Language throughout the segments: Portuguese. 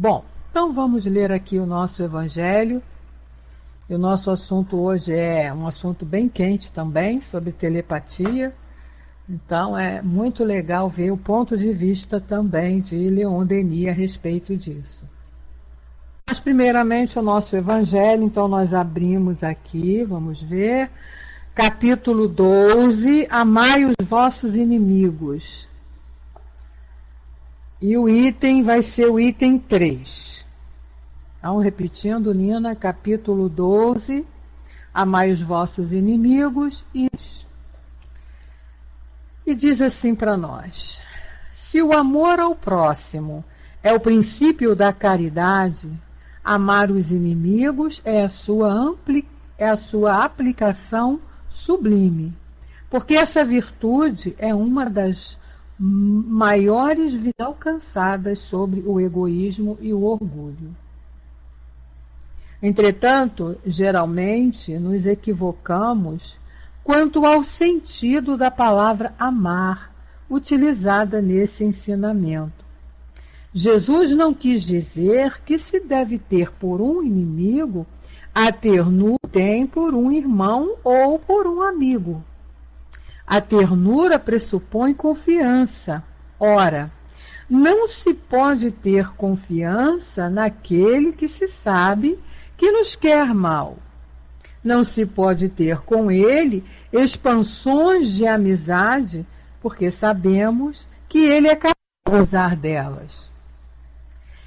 Bom, então vamos ler aqui o nosso Evangelho. E o nosso assunto hoje é um assunto bem quente também, sobre telepatia. Então é muito legal ver o ponto de vista também de Leon Denis a respeito disso. Mas primeiramente o nosso Evangelho, então nós abrimos aqui, vamos ver, capítulo 12, amai os vossos inimigos. E o item vai ser o item 3. Então, repetindo, Nina, capítulo 12, amai os vossos inimigos. E diz assim para nós: se o amor ao próximo é o princípio da caridade, amar os inimigos é a sua aplicação sublime, porque essa virtude é uma das maiores alcançadas sobre o egoísmo e o orgulho. Entretanto, geralmente nos equivocamos quanto ao sentido da palavra amar, utilizada nesse ensinamento. Jesus não quis dizer que se deve ter por um inimigo a ternura que tem por um irmão ou por um amigo. A ternura pressupõe confiança. Ora, não se pode ter confiança naquele que se sabe que nos quer mal. Não se pode ter com ele expansões de amizade, porque sabemos que ele é capaz de gozar delas.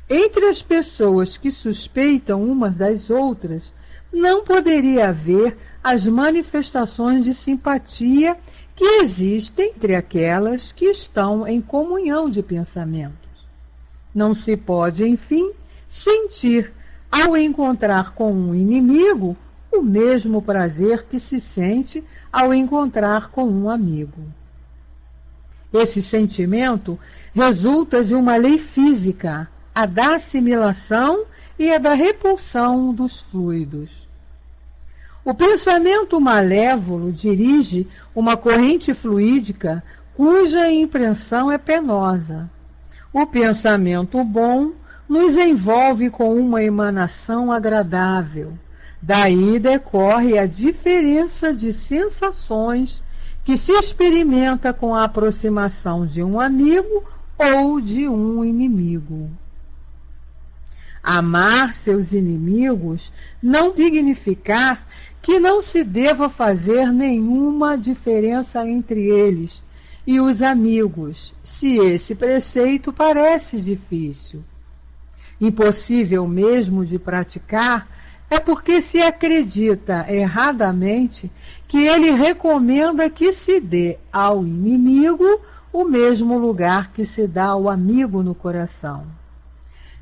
Entre as pessoas que suspeitam umas das outras, não poderia haver as manifestações de simpatia que existem entre aquelas que estão em comunhão de pensamentos. Não se pode, enfim, sentir, ao encontrar com um inimigo, o mesmo prazer que se sente ao encontrar com um amigo. Esse sentimento resulta de uma lei física, a da assimilação e a da repulsão dos fluidos. O pensamento malévolo dirige uma corrente fluídica cuja impressão é penosa. O pensamento bom nos envolve com uma emanação agradável. Daí decorre a diferença de sensações que se experimenta com a aproximação de um amigo ou de um inimigo. Amar seus inimigos não significar que não se deva fazer nenhuma diferença entre eles e os amigos, se esse preceito parece difícil. Impossível mesmo de praticar, é porque se acredita erradamente que ele recomenda que se dê ao inimigo o mesmo lugar que se dá ao amigo no coração.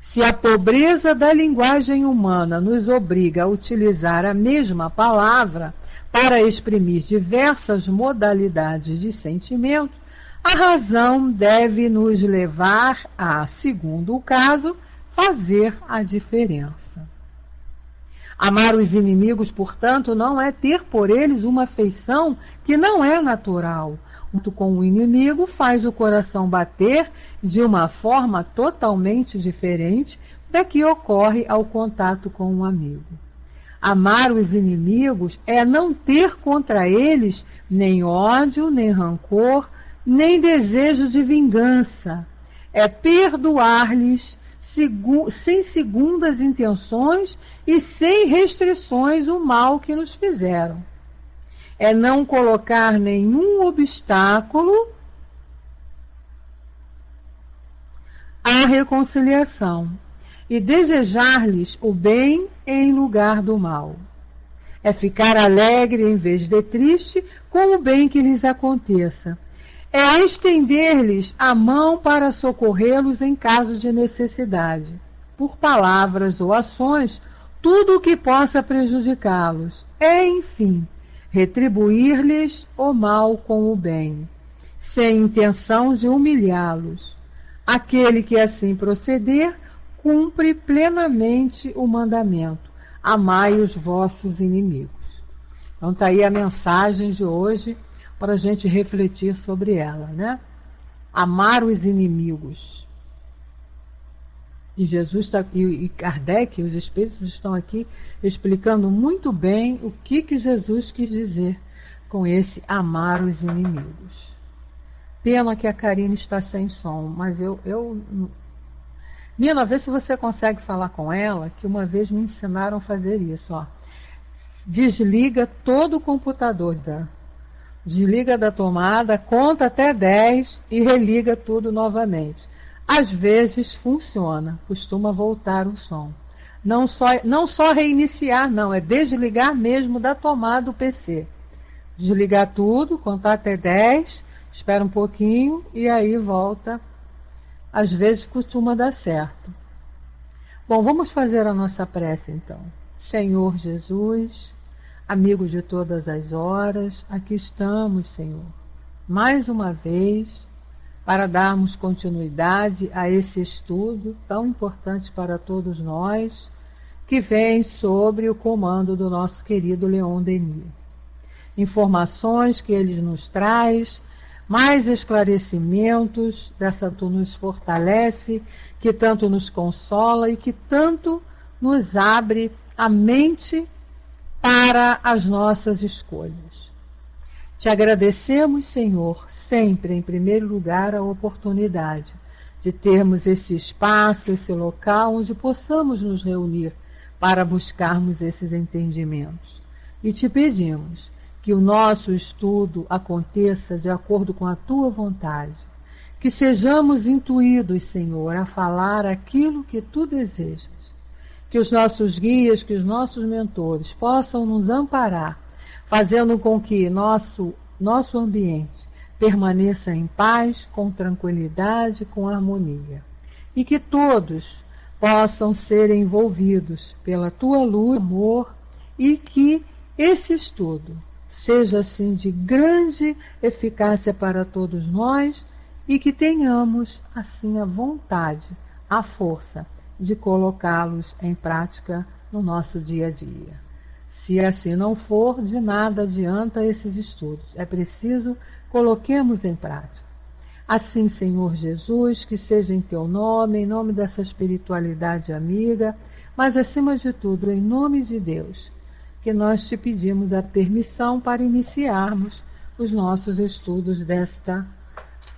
Se a pobreza da linguagem humana nos obriga a utilizar a mesma palavra para exprimir diversas modalidades de sentimento, a razão deve nos levar a, segundo o caso, fazer a diferença. Amar os inimigos, portanto, não é ter por eles uma afeição que não é natural. Junto com o inimigo faz o coração bater de uma forma totalmente diferente da que ocorre ao contato com um amigo. Amar os inimigos é não ter contra eles nem ódio, nem rancor, nem desejo de vingança. É perdoar-lhes sem segundas intenções e sem restrições o mal que nos fizeram. É não colocar nenhum obstáculo à reconciliação e desejar-lhes o bem em lugar do mal. É ficar alegre em vez de triste com o bem que lhes aconteça. É estender-lhes a mão para socorrê-los em caso de necessidade, por palavras ou ações, tudo o que possa prejudicá-los. É, enfim, retribuir-lhes o mal com o bem, sem intenção de humilhá-los. Aquele que assim proceder, cumpre plenamente o mandamento: amai os vossos inimigos. Então está aí a mensagem de hoje para a gente refletir sobre ela, né? Amar os inimigos. E Jesus e Kardec, os espíritos estão aqui explicando muito bem o que Jesus quis dizer com esse amar os inimigos. Pena que a Karine está sem som, mas Nina, vê se você consegue falar com ela, que uma vez me ensinaram a fazer isso, ó. Desliga todo o computador, desliga da tomada, conta até 10 e religa tudo novamente. Às vezes funciona, costuma voltar o som. Não só reiniciar, não, é desligar mesmo da tomada do PC. Desligar tudo, contar até 10, espera um pouquinho e aí volta. Às vezes costuma dar certo. Bom, vamos fazer a nossa prece então. Senhor Jesus, amigo de todas as horas, aqui estamos, Senhor, mais uma vez, para darmos continuidade a esse estudo tão importante para todos nós, que vem sobre o comando do nosso querido Leon Denis. Informações que ele nos traz, mais esclarecimentos, dessa tu nos fortalece, que tanto nos consola e que tanto nos abre a mente para as nossas escolhas. Te agradecemos, Senhor, sempre, em primeiro lugar, a oportunidade de termos esse espaço, esse local onde possamos nos reunir para buscarmos esses entendimentos. E te pedimos que o nosso estudo aconteça de acordo com a tua vontade, que sejamos intuídos, Senhor, a falar aquilo que tu desejas, que os nossos guias, que os nossos mentores possam nos amparar, fazendo com que nosso ambiente permaneça em paz, com tranquilidade, com harmonia, e que todos possam ser envolvidos pela tua luz, amor, e que esse estudo seja assim de grande eficácia para todos nós e que tenhamos assim a vontade, a força de colocá-los em prática no nosso dia a dia. Se assim não for, de nada adianta esses estudos. É preciso coloquemos em prática. Assim, Senhor Jesus, que seja em teu nome, em nome dessa espiritualidade amiga, mas acima de tudo, em nome de Deus, que nós te pedimos a permissão para iniciarmos os nossos estudos desta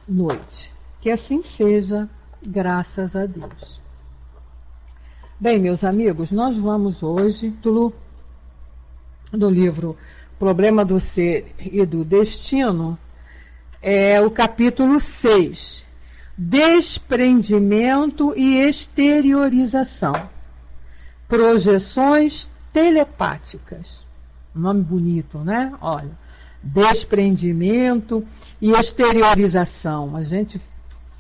noite. Que assim seja, graças a Deus. Bem, meus amigos, nós vamos hoje do livro Problema do Ser e do Destino, o capítulo 6, Desprendimento e Exteriorização, Projeções telepáticas. Nome bonito, né? Olha, desprendimento e exteriorização. A gente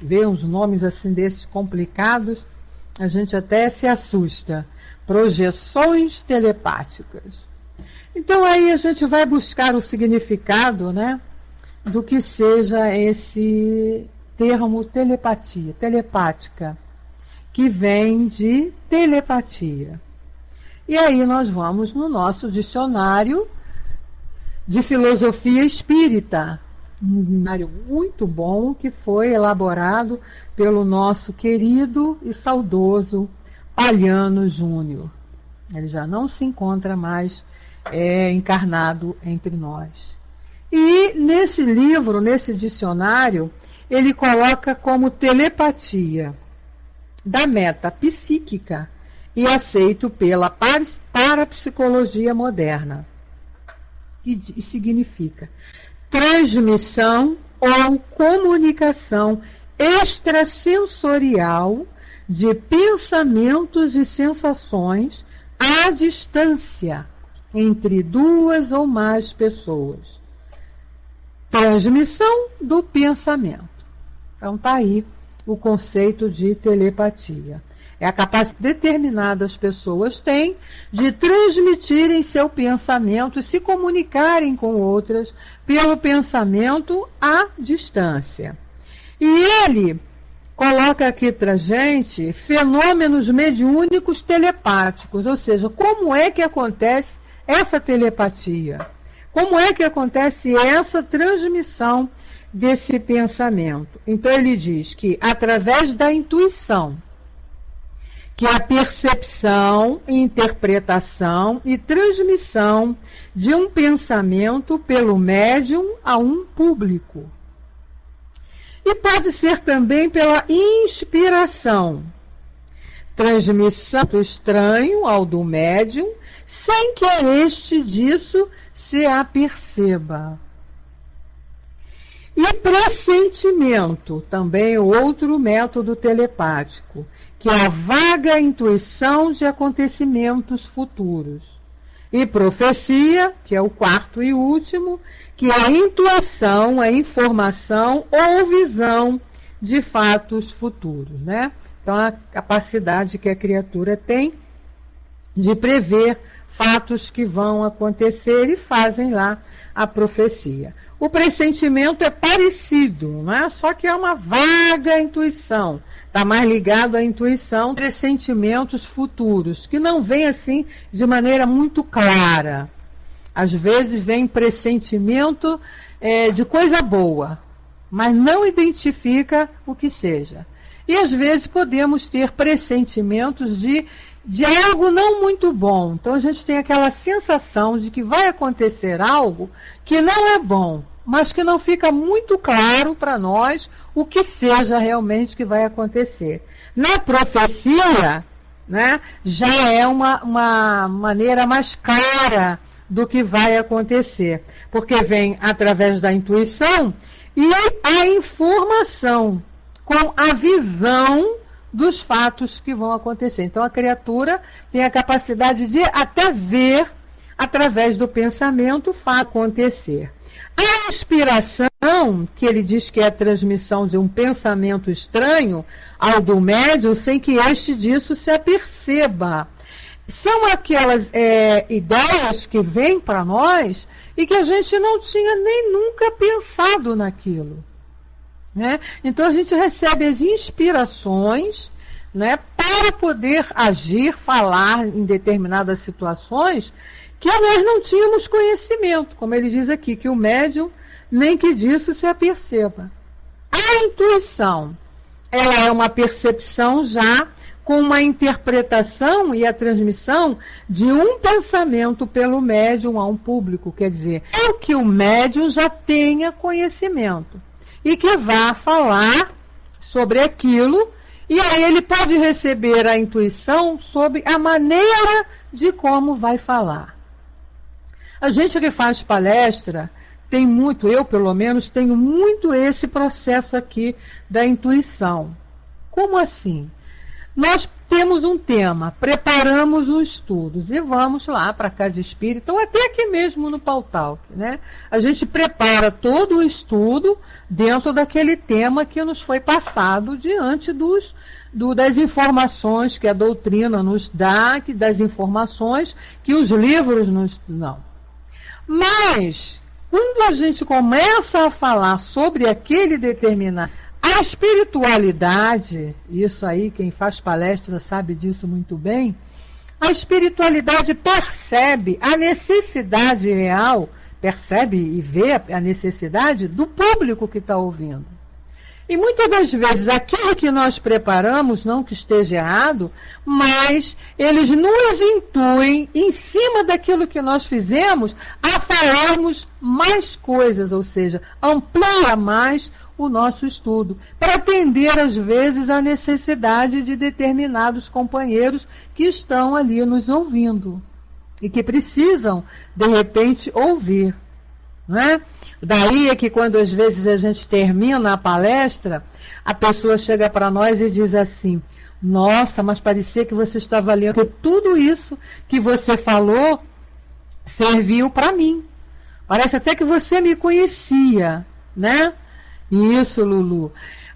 vê uns nomes assim desses complicados, a gente até se assusta. Projeções telepáticas. Então aí a gente vai buscar o significado, né, do que seja esse termo telepatia, telepática, que vem de telepatia. E aí nós vamos no nosso dicionário de filosofia espírita, um dicionário muito bom que foi elaborado pelo nosso querido e saudoso Palhano Júnior. Ele já não se encontra mais encarnado entre nós. E nesse livro, nesse dicionário, ele coloca como telepatia da metapsíquica e aceito pela parapsicologia moderna. E significa transmissão ou comunicação extrasensorial de pensamentos e sensações à distância entre duas ou mais pessoas. Transmissão do pensamento. Então está aí o conceito de telepatia. É a capacidade que determinadas pessoas têm de transmitirem seu pensamento e se comunicarem com outras pelo pensamento à distância. E ele coloca aqui para a gente fenômenos mediúnicos telepáticos, ou seja, como é que acontece essa telepatia? Como é que acontece essa transmissão desse pensamento? Então ele diz que através da intuição que é a percepção, interpretação e transmissão de um pensamento pelo médium a um público. E pode ser também pela inspiração, transmissão do estranho ao do médium, sem que este disso se aperceba. E pressentimento, também outro método telepático, que é a vaga intuição de acontecimentos futuros. E profecia, que é o quarto e último, que é a intuição, a informação ou visão de fatos futuros, né? Então, a capacidade que a criatura tem de prever fatos que vão acontecer e fazem lá a profecia. O pressentimento é parecido, não é? Só que é uma vaga intuição. Está mais ligado à intuição, pressentimentos futuros, que não vem assim de maneira muito clara. Às vezes vem pressentimento de coisa boa, mas não identifica o que seja. E às vezes podemos ter pressentimentos de algo não muito bom. Então a gente tem aquela sensação de que vai acontecer algo que não é bom, mas que não fica muito claro para nós o que seja realmente que vai acontecer. Na profecia, né, já é uma maneira mais clara do que vai acontecer, porque vem através da intuição e a informação com a visão dos fatos que vão acontecer. Então a criatura tem a capacidade de até ver através do pensamento o fato acontecer. A inspiração, que ele diz que é a transmissão de um pensamento estranho ao do médium, sem que este disso se aperceba. São aquelas ideias que vêm para nós e que a gente não tinha nem nunca pensado naquilo. Né? Então a gente recebe as inspirações, né, para poder agir, falar em determinadas situações que nós não tínhamos conhecimento, como ele diz aqui, que o médium nem que disso se aperceba. A intuição, ela é uma percepção já com uma interpretação e a transmissão de um pensamento pelo médium a um público, quer dizer, é o que o médium já tenha conhecimento e que vá falar sobre aquilo, e aí ele pode receber a intuição sobre a maneira de como vai falar. A gente que faz palestra tem muito, eu pelo menos tenho muito esse processo aqui da intuição. Como assim? Nós temos um tema, preparamos os estudos e vamos lá para a Casa Espírita, ou até aqui mesmo no Pautalk, né? A gente prepara todo o estudo dentro daquele tema que nos foi passado diante das informações que a doutrina nos dá, das informações que os livros nos dão. Mas, quando a gente começa a falar sobre aquele determinado, a espiritualidade, isso aí quem faz palestra sabe disso muito bem, a espiritualidade percebe a necessidade real, percebe e vê a necessidade do público que está ouvindo. E muitas das vezes aquilo que nós preparamos, não que esteja errado, mas eles nos intuem, em cima daquilo que nós fizemos, a falarmos mais coisas, ou seja, amplia mais o nosso estudo, para atender às vezes a necessidade de determinados companheiros que estão ali nos ouvindo e que precisam, de repente, ouvir. Não é? Daí é que quando às vezes a gente termina a palestra, a pessoa chega para nós e diz assim: nossa, mas parecia que você estava lendo, porque tudo isso que você falou serviu para mim. Parece até que você me conhecia, né? Isso, Lulu.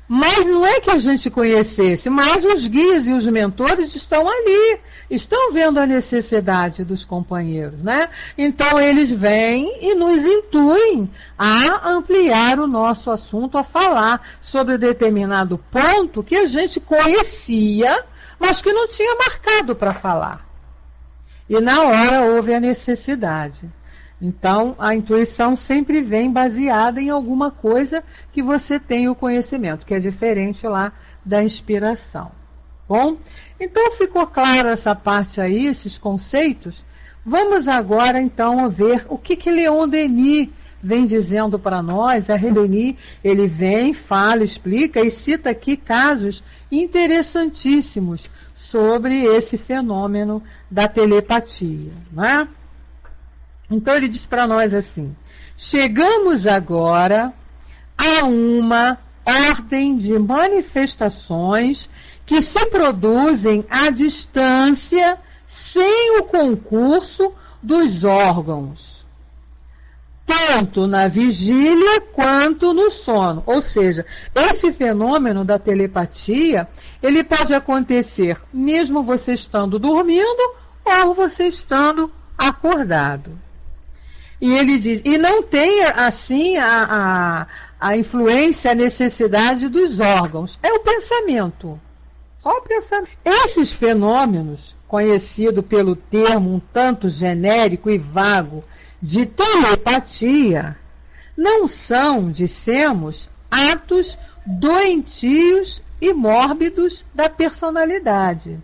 Mas não é que a gente conhecesse, mas os guias e os mentores estão ali, estão vendo a necessidade dos companheiros, né? Então eles vêm e nos intuem a ampliar o nosso assunto, a falar sobre determinado ponto que a gente conhecia, mas que não tinha marcado para falar. E na hora houve a necessidade. Então, a intuição sempre vem baseada em alguma coisa que você tem o conhecimento, que é diferente lá da inspiração. Bom, então ficou claro essa parte aí, esses conceitos. Vamos agora então ver o que Leon Denis vem dizendo para nós. A Denis, ele vem, fala, explica e cita aqui casos interessantíssimos sobre esse fenômeno da telepatia, né? Então ele diz para nós assim: chegamos agora a uma ordem de manifestações que se produzem à distância, sem o concurso dos órgãos, tanto na vigília quanto no sono. Ou seja, esse fenômeno da telepatia, ele pode acontecer mesmo você estando dormindo ou você estando acordado. E ele diz, e não tem assim a influência, a necessidade dos órgãos, é o pensamento. Só o pensamento. Esses fenômenos, conhecido pelo termo um tanto genérico e vago de telepatia, não são, dissemos, atos doentios e mórbidos da personalidade.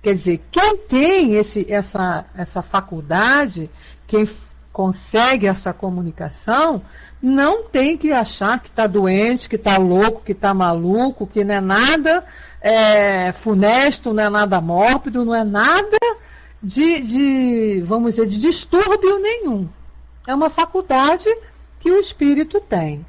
Quer dizer, quem tem essa faculdade, quem consegue essa comunicação, não tem que achar que está doente, que está louco, que está maluco, que não é nada funesto, não é nada mórbido, não é nada vamos dizer, de distúrbio nenhum. É uma faculdade que o espírito tem.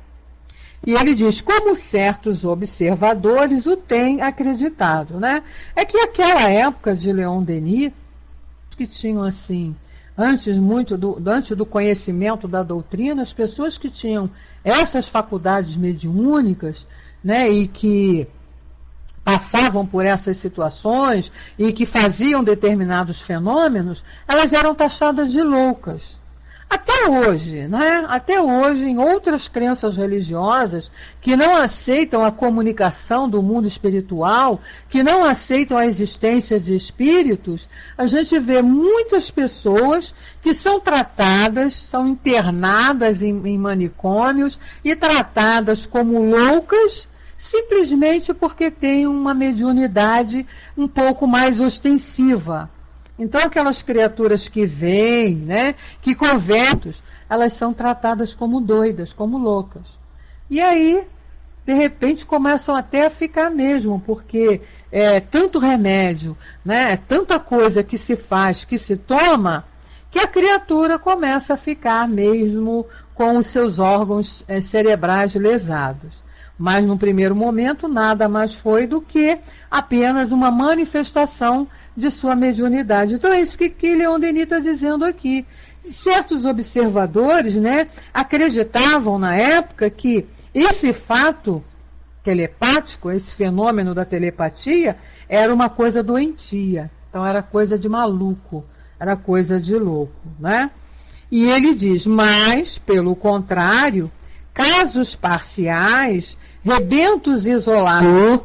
E ele diz, como certos observadores o têm acreditado, né? É que aquela época de Leon Denis, que tinham assim, antes do conhecimento da doutrina, as pessoas que tinham essas faculdades mediúnicas, né, e que passavam por essas situações e que faziam determinados fenômenos, elas eram taxadas de loucas. Até hoje, né? Até hoje, em outras crenças religiosas que não aceitam a comunicação do mundo espiritual, que não aceitam a existência de espíritos, a gente vê muitas pessoas que são tratadas, são internadas em manicômios e tratadas como loucas, simplesmente porque têm uma mediunidade um pouco mais ostensiva. Então, aquelas criaturas que vêm, né, que convertem, elas são tratadas como doidas, como loucas. E aí, de repente, começam até a ficar mesmo, porque é tanto remédio, né, é tanta coisa que se faz, que se toma, que a criatura começa a ficar mesmo com os seus órgãos cerebrais lesados. Mas, no primeiro momento, nada mais foi do que apenas uma manifestação de sua mediunidade. Então, é isso que Leon Denis está dizendo aqui. Certos observadores, né, acreditavam na época que esse fato telepático, esse fenômeno da telepatia, era uma coisa doentia. Então, era coisa de maluco, era coisa de louco, né? E ele diz, mas, pelo contrário, casos parciais, rebentos isolados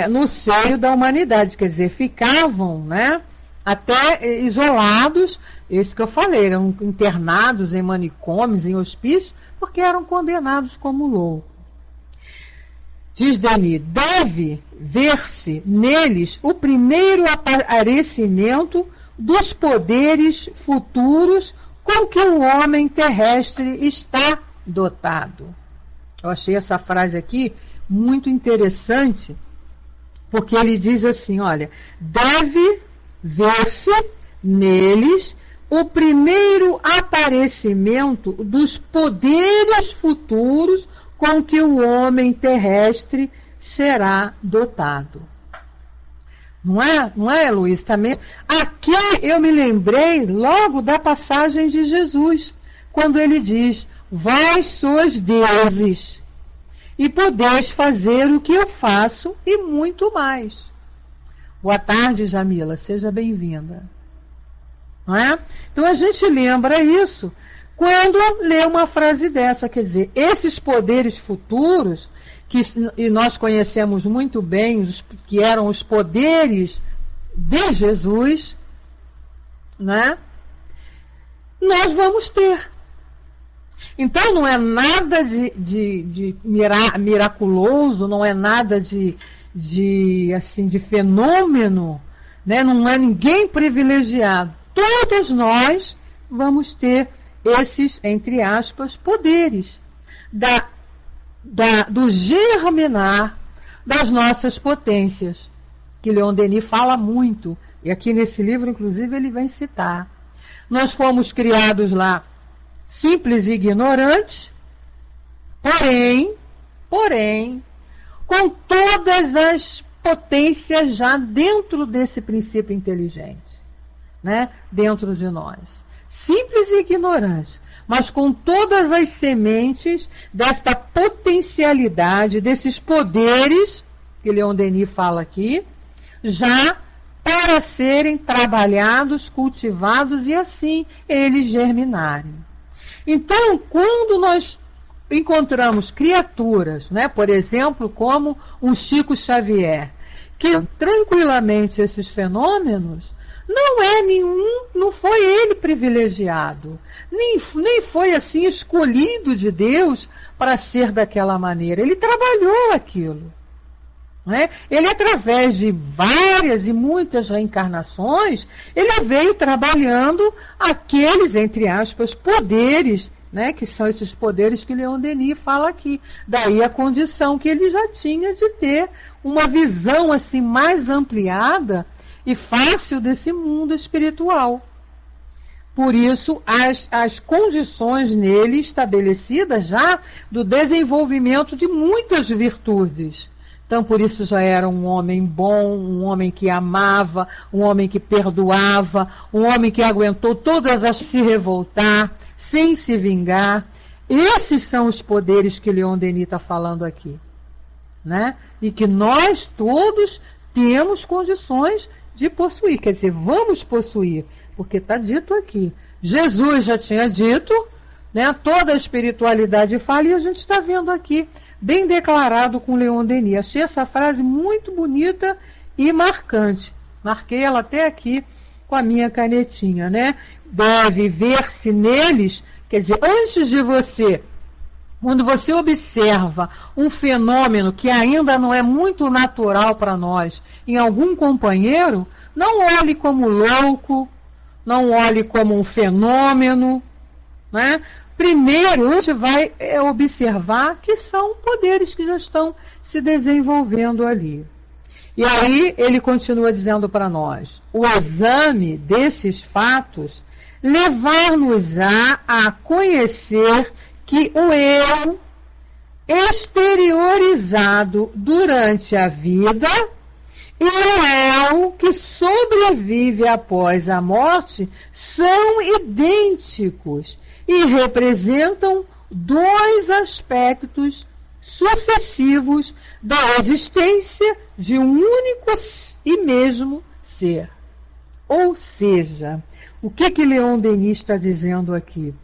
no seio da humanidade, quer dizer, ficavam, né, até isolados, isso que eu falei, eram internados em manicômios, em hospícios, porque eram condenados como loucos. Diz Denis, deve ver-se neles o primeiro aparecimento dos poderes futuros com que o homem terrestre está dotado. Eu achei essa frase aqui muito interessante, porque ele diz assim, olha, deve ver-se neles o primeiro aparecimento dos poderes futuros com que o homem terrestre será dotado. Não é, Luiz? Também. Aqui eu me lembrei logo da passagem de Jesus, quando ele diz, vós sois deuses, e podeis fazer o que eu faço e muito mais. Boa tarde, Jamila, seja bem-vinda. Não é? Então a gente lembra isso quando lê uma frase dessa, quer dizer, esses poderes futuros, e nós conhecemos muito bem, que eram os poderes de Jesus, né? Nós vamos ter. Então não é nada de miraculoso, não é nada de de fenômeno, né? Não é ninguém privilegiado. Todos nós vamos ter esses, entre aspas, poderes do germinar das nossas potências, que Leon Denis fala muito, e aqui nesse livro, inclusive, ele vem citar. Nós fomos criados lá simples e ignorantes, porém, com todas as potências já dentro desse princípio inteligente, né? Dentro de nós. Simples e ignorantes, mas com todas as sementes desta potencialidade, desses poderes, que Leon Denis fala aqui, já para serem trabalhados, cultivados e assim eles germinarem. Então, quando nós encontramos criaturas, né, por exemplo, como um Chico Xavier, que tranquilamente esses fenômenos, não foi ele privilegiado, nem foi assim escolhido de Deus para ser daquela maneira. Ele trabalhou aquilo. Né? Ele, através de várias e muitas reencarnações, ele veio trabalhando aqueles, entre aspas, poderes, né? Que são esses poderes que Leon Denis fala aqui. Daí a condição que ele já tinha de ter uma visão assim mais ampliada e fácil desse mundo espiritual. Por isso, as condições nele estabelecidas já do desenvolvimento de muitas virtudes. Então, por isso já era um homem bom, um homem que amava, um homem que perdoava, um homem que aguentou todas as se revoltar, sem se vingar. Esses são os poderes que Leon Denis está falando aqui, né? E que nós todos temos condições de possuir, quer dizer, vamos possuir, porque está dito aqui. Jesus já tinha dito, né? Toda a espiritualidade fala, e a gente está vendo aqui, bem declarado com Leon Denis. Achei essa frase muito bonita e marcante. Marquei ela até aqui com a minha canetinha, né? Deve ver-se neles, quer dizer, antes de você, quando você observa um fenômeno que ainda não é muito natural para nós em algum companheiro, não olhe como louco, não olhe como um fenômeno, né? Primeiro, a gente vai observar que são poderes que já estão se desenvolvendo ali. E aí ele continua dizendo para nós, o exame desses fatos levar-nos-á a conhecer que o eu exteriorizado durante a vida e o eu que sobrevive após a morte são idênticos e representam dois aspectos sucessivos da existência de um único e mesmo ser. Ou seja, o que Leon Denis está dizendo aqui?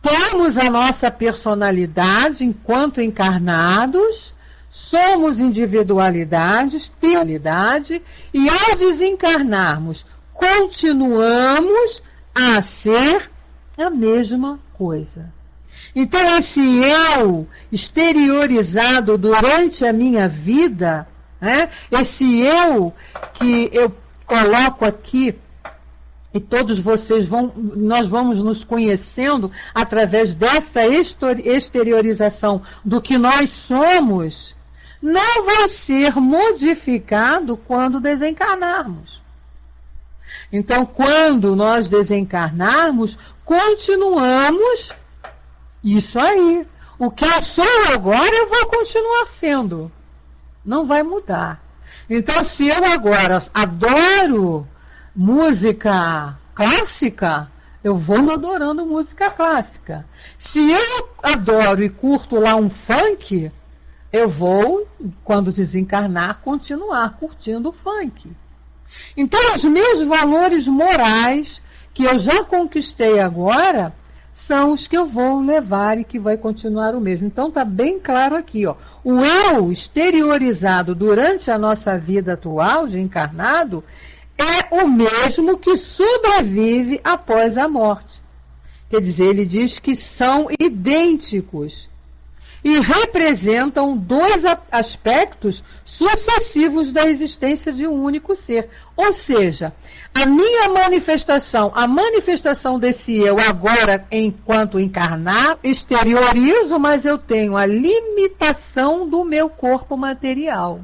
Temos a nossa personalidade enquanto encarnados, somos individualidades, realidade, e ao desencarnarmos, continuamos a ser a mesma coisa. Então, esse eu exteriorizado durante a minha vida, né, esse eu que eu coloco aqui, e todos vocês nós vamos nos conhecendo através dessa exteriorização do que nós somos, não vai ser modificado quando desencarnarmos. Então, quando nós desencarnarmos, continuamos isso aí. O que eu sou agora, eu vou continuar sendo. Não vai mudar. Então, se eu agora adoro música clássica, eu vou adorando música clássica. Se eu adoro e curto lá um funk, eu vou, quando desencarnar, continuar curtindo o funk. Então, os meus valores morais, que eu já conquistei agora, são os que eu vou levar e que vai continuar o mesmo. Então, está bem claro aqui, ó. O eu exteriorizado durante a nossa vida atual, de encarnado, é o mesmo que sobrevive após a morte. Quer dizer, ele diz que são idênticos. e representam dois aspectos sucessivos da existência de um único ser. Ou seja, a minha manifestação, a manifestação desse eu agora enquanto encarnar, exteriorizo, mas eu tenho a limitação do meu corpo material.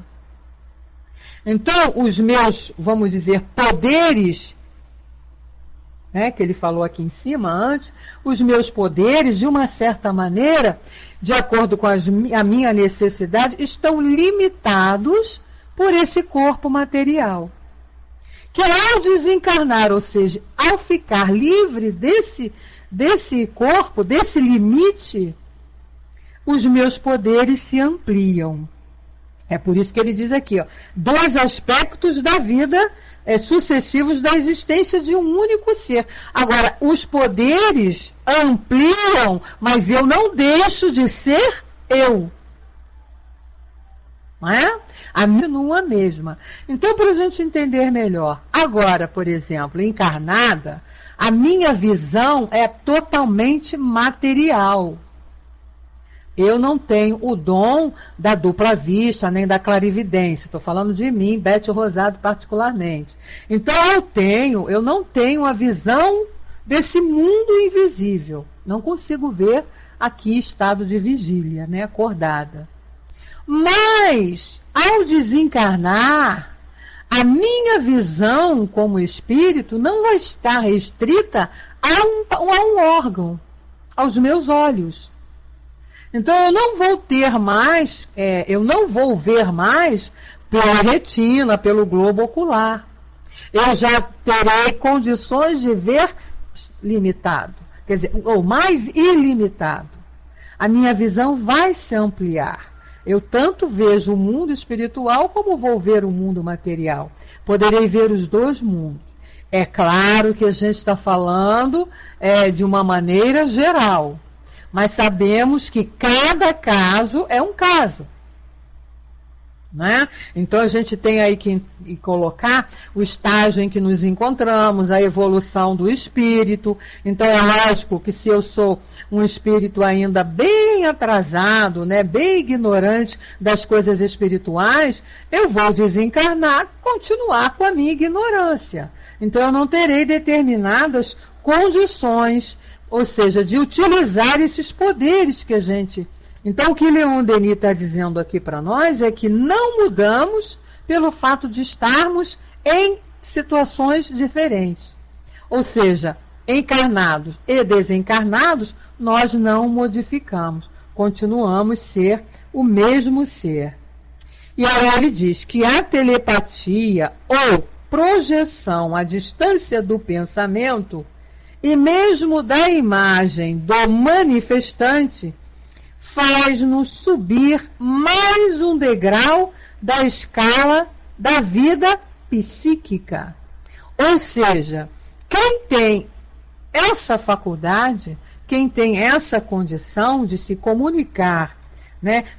Então, os meus, vamos dizer, poderes, que ele falou aqui em cima antes, os meus poderes, de uma certa maneira, de acordo com a minha necessidade, estão limitados por esse corpo material. Que ao desencarnar, ou seja, ao ficar livre desse corpo, desse limite, os meus poderes se ampliam. É por isso que ele diz aqui, dois aspectos da vida sucessivos da existência de um único ser. Agora, os poderes ampliam, mas eu não deixo de ser eu. Não é? A minha mesma. Então, para a gente entender melhor, agora, por exemplo, encarnada, a minha visão é totalmente material. Eu não tenho o dom da dupla vista, nem da clarividência. Estou falando de mim, Bete Rosado, particularmente. Então, eu não tenho a visão desse mundo invisível. Não consigo ver aqui estado de vigília, acordada. Mas, ao desencarnar, a minha visão como espírito não vai estar restrita a um órgão, aos meus olhos. Então, eu não vou ter mais, eu não vou ver mais pela retina, pelo globo ocular. Eu já terei condições de ver limitado, quer dizer, ou mais ilimitado. A minha visão vai se ampliar. Eu tanto vejo o mundo espiritual como vou ver o mundo material. Poderei ver os dois mundos. É claro que a gente está falando de uma maneira geral. Mas sabemos que cada caso é um caso. Né? Então a gente tem aí que colocar o estágio em que nos encontramos, a evolução do espírito. Então é lógico que se eu sou um espírito ainda bem atrasado, bem ignorante das coisas espirituais, eu vou desencarnar, continuar com a minha ignorância. Então eu não terei determinadas condições, ou seja, de utilizar esses poderes que a gente... Então, o que Leon Denis está dizendo aqui para nós é que não mudamos pelo fato de estarmos em situações diferentes. Ou seja, encarnados e desencarnados, nós não modificamos. Continuamos ser o mesmo ser. E aí ele diz que a telepatia ou projeção à distância do pensamento e mesmo da imagem do manifestante faz-nos subir mais um degrau da escala da vida psíquica. Ou seja, quem tem essa faculdade, quem tem essa condição de se comunicar,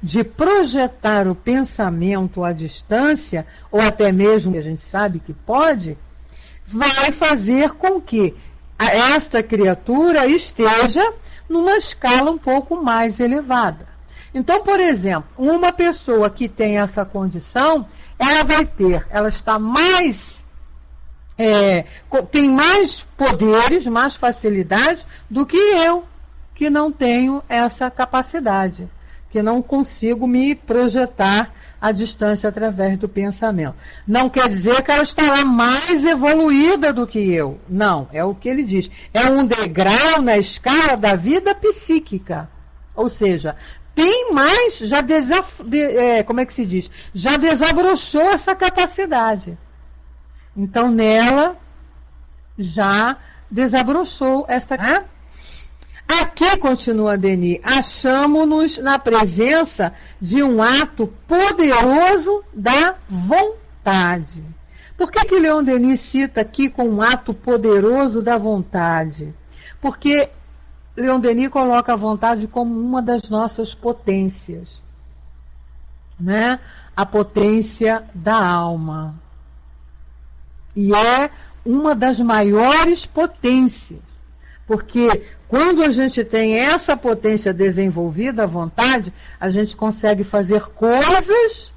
de projetar o pensamento à distância, ou até mesmo, que a gente sabe que pode, vai fazer com que esta criatura esteja numa escala um pouco mais elevada. Então, por exemplo, uma pessoa que tem essa condição, ela está mais, tem mais poderes, mais facilidades do que eu, que não tenho essa capacidade, que não consigo me projetar à distância através do pensamento. Não quer dizer que ela estará mais evoluída do que eu. Não, é o que ele diz. É um degrau na escala da vida psíquica. Ou seja, tem mais, já já desabrochou essa capacidade. Então, nela, já desabrochou essa... Aqui, continua Denis, achamo-nos na presença de um ato poderoso da vontade. Por que Leon Denis cita aqui com um ato poderoso da vontade? Porque Leon Denis coloca a vontade como uma das nossas potências, a potência da alma. E é uma das maiores potências. Porque quando a gente tem essa potência desenvolvida, a vontade, a gente consegue fazer coisas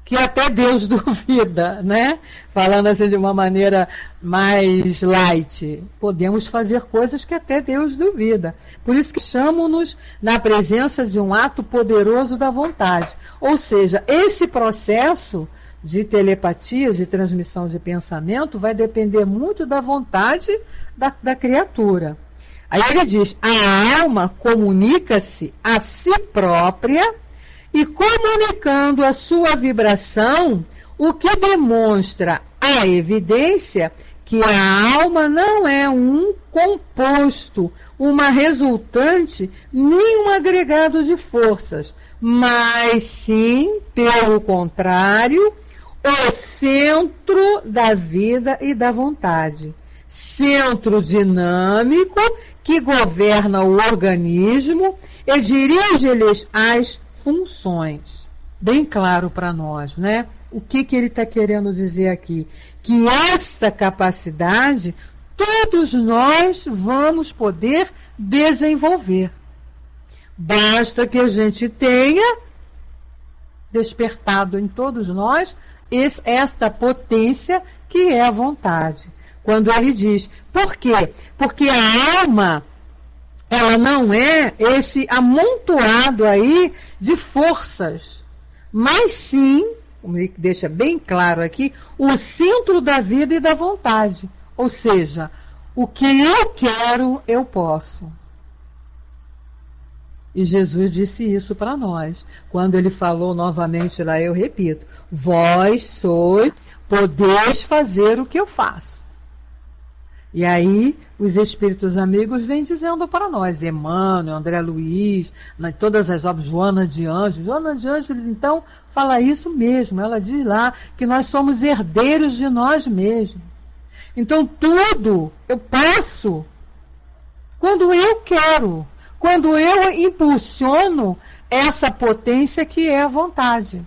que até Deus duvida, né? Falando assim de uma maneira mais light. Podemos fazer coisas que até Deus duvida. Por isso que chamamos-nos na presença de um ato poderoso da vontade. Ou seja, esse processo de telepatia, de transmissão de pensamento, vai depender muito da vontade da criatura. Aí ele diz, a alma comunica-se a si própria e comunicando a sua vibração, o que demonstra a evidência que a alma não é um composto, uma resultante, nem um agregado de forças, mas sim, pelo contrário, o centro da vida e da vontade. Centro dinâmico que governa o organismo e dirige-lhes as funções. Bem claro para nós, né? O que ele está querendo dizer aqui? Que esta capacidade todos nós vamos poder desenvolver. Basta que a gente tenha despertado em todos nós esta potência que é a vontade. Quando ele diz, por quê? Porque a alma, ela não é esse amontoado aí de forças, mas sim, como ele deixa bem claro aqui, o centro da vida e da vontade. Ou seja, o que eu quero, eu posso. E Jesus disse isso para nós. Quando ele falou novamente lá, eu repito, vós sois, podeis fazer o que eu faço. E aí, os espíritos amigos vêm dizendo para nós, Emmanuel, André Luiz, todas as obras, Joana de Ângeles, então, fala isso mesmo, ela diz lá que nós somos herdeiros de nós mesmos. Então, tudo eu passo quando eu quero, quando eu impulsiono essa potência que é a vontade.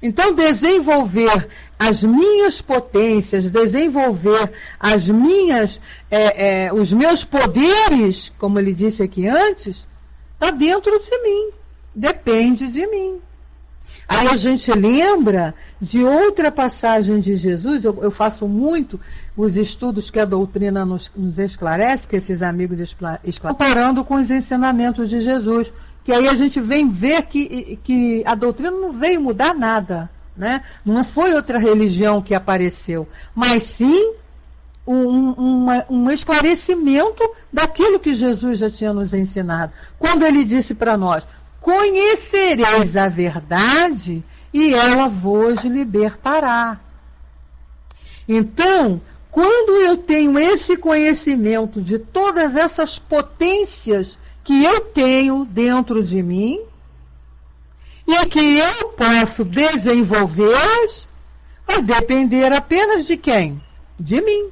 Então, desenvolver as minhas potências, desenvolver as minhas, os meus poderes, como ele disse aqui antes, está dentro de mim, depende de mim. Aí a gente lembra de outra passagem de Jesus, eu faço muito os estudos que a doutrina nos esclarece, que esses amigos esclarecem, comparando com os ensinamentos de Jesus, que aí a gente vem ver que a doutrina não veio mudar nada, né? Não foi outra religião que apareceu, mas sim um esclarecimento daquilo que Jesus já tinha nos ensinado. Quando ele disse para nós, conhecereis a verdade e ela vos libertará. Então, quando eu tenho esse conhecimento de todas essas potências que eu tenho dentro de mim e que eu posso desenvolvê-las, vai depender apenas de quem? De mim.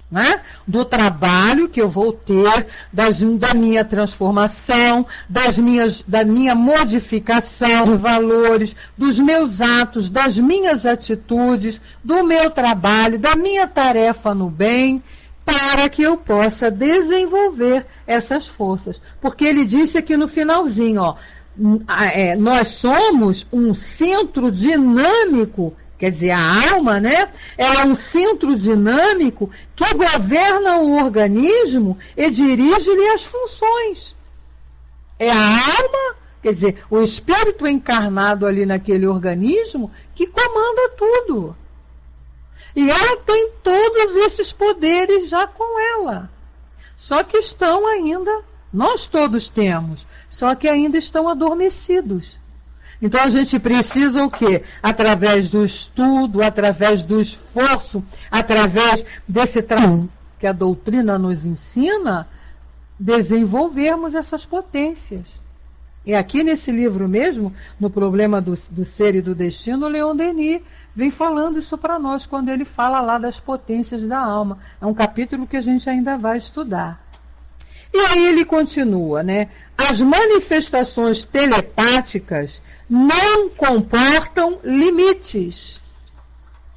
Né? Do trabalho que eu vou ter, da minha transformação, da minha modificação de valores, dos meus atos, das minhas atitudes, do meu trabalho, da minha tarefa no bem, para que eu possa desenvolver essas forças. Porque ele disse aqui no finalzinho, ó, nós somos um centro dinâmico. Quer dizer, a alma, né? Ela é um centro dinâmico que governa o organismo e dirige-lhe as funções. É a alma, quer dizer, o espírito encarnado ali naquele organismo que comanda tudo. E ela tem todos esses poderes já com ela. Só que estão ainda, nós todos temos, só que ainda estão adormecidos. Então a gente precisa o quê? Através do estudo, através do esforço, através desse trabalho que a doutrina nos ensina, desenvolvermos essas potências. E aqui nesse livro mesmo, no problema do ser e do destino, o Leon Denis vem falando isso para nós, quando ele fala lá das potências da alma. É um capítulo que a gente ainda vai estudar. E aí ele continua, né? As manifestações telepáticas não comportam limites.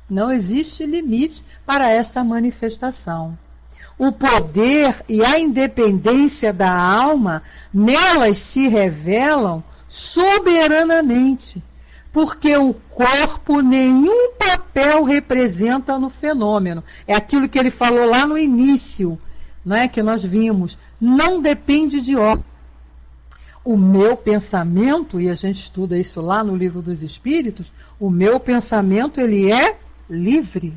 Não existe limite para esta manifestação. o poder e a independência da alma, nelas se revelam soberanamente, porque o corpo nenhum papel representa no fenômeno. É aquilo que ele falou lá no início, né, que nós vimos. Não depende de órgão. O meu pensamento, e a gente estuda isso lá no Livro dos Espíritos, o meu pensamento, ele é livre.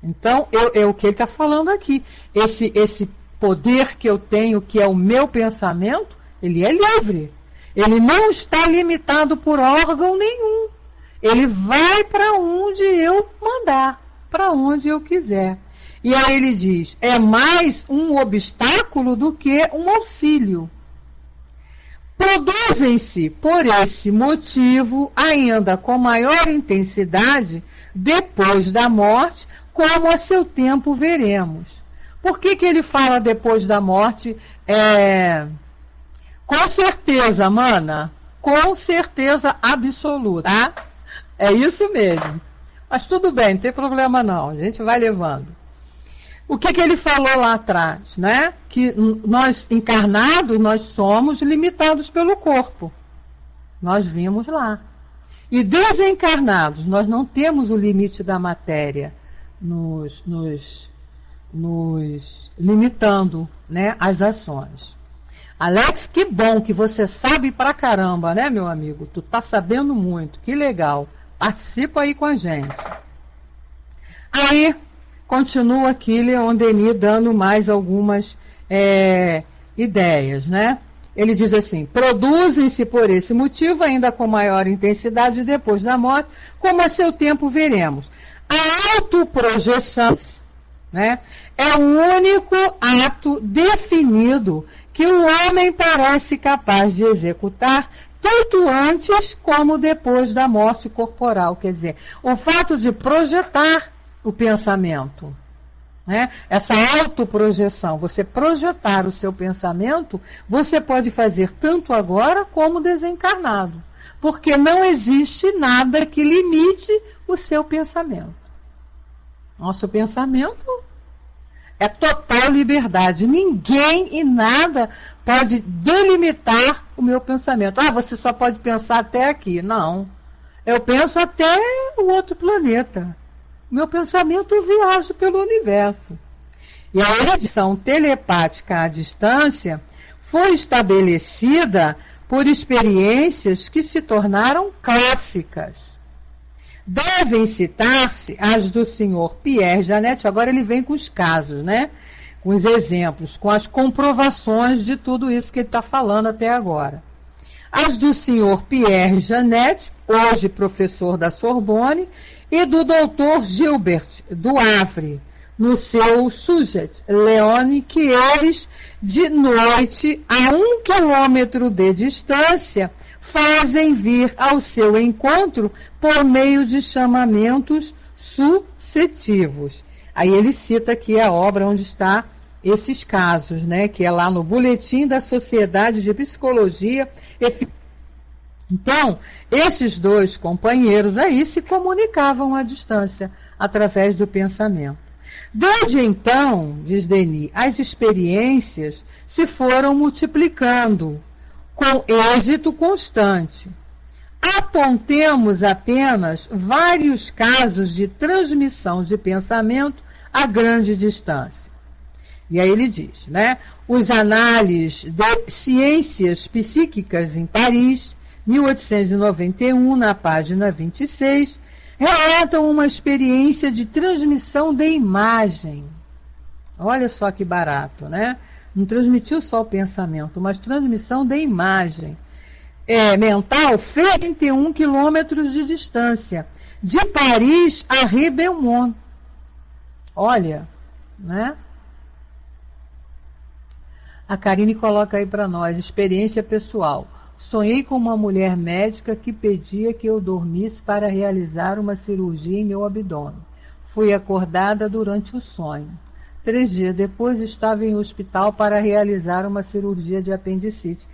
Então, é o que ele está falando aqui. Esse poder que eu tenho, que é o meu pensamento, ele é livre. Ele não está limitado por órgão nenhum. Ele vai para onde eu mandar, para onde eu quiser. E aí ele diz, é mais um obstáculo do que um auxílio. Produzem-se, por esse motivo, ainda com maior intensidade, depois da morte, como a seu tempo veremos. Por que ele fala depois da morte? Com certeza, mana, com certeza absoluta, tá? É isso mesmo. Mas tudo bem, não tem problema não, a gente vai levando. O que ele falou lá atrás, né? Que nós encarnados, nós somos limitados pelo corpo. Nós vimos lá. E desencarnados, nós não temos o limite da matéria nos limitando, né, as ações. Alex, que bom que você sabe pra caramba, né, meu amigo? Tu tá sabendo muito, que legal. Participa aí com a gente. Aí, continua aqui Leon Denis dando mais algumas ideias, né? Ele diz assim, produzem-se por esse motivo, ainda com maior intensidade depois da morte, como a seu tempo veremos. A autoprojeção, né, é o único ato definido que o homem parece capaz de executar, tanto antes como depois da morte corporal. Quer dizer, o fato de projetar o pensamento, né? Essa autoprojeção, você projetar o seu pensamento, você pode fazer tanto agora como desencarnado, porque não existe nada que limite o seu pensamento. Nosso pensamento é total liberdade. Ninguém e nada pode delimitar o meu pensamento. Ah, você só pode pensar até aqui. Não. Eu penso até o outro planeta. Meu pensamento viaja pelo universo. E a audição telepática à distância foi estabelecida por experiências que se tornaram clássicas. Devem citar-se as do senhor Pierre Janet. Agora ele vem com os casos, né? Com os exemplos, com as comprovações de tudo isso que ele está falando até agora. As do senhor Pierre Janet, hoje professor da Sorbonne, e do doutor Gilbert do Havre, no seu Sujet Leone, que eles, de noite, a 1 quilômetro de distância, fazem vir ao seu encontro por meio de chamamentos sucessivos. Aí ele cita aqui a obra onde está esses casos, né, que é lá no Boletim da Sociedade de Psicologia. Então, esses dois companheiros aí se comunicavam à distância, através do pensamento. Desde então, diz Denis, as experiências se foram multiplicando, com êxito constante. Apontemos apenas vários casos de transmissão de pensamento a grande distância. E aí ele diz, né? Os análises de ciências psíquicas em Paris, 1891, na página 26, relatam uma experiência de transmissão de imagem. Olha só que barato, né? Não transmitiu só o pensamento, mas transmissão de imagem mental feita a 31 quilômetros de distância, de Paris a Ribemont. Olha, né? A Karine coloca aí para nós, experiência pessoal. Sonhei com uma mulher médica que pedia que eu dormisse para realizar uma cirurgia em meu abdômen. Fui acordada durante o sonho. 3 dias depois estava em hospital para realizar uma cirurgia de apendicite.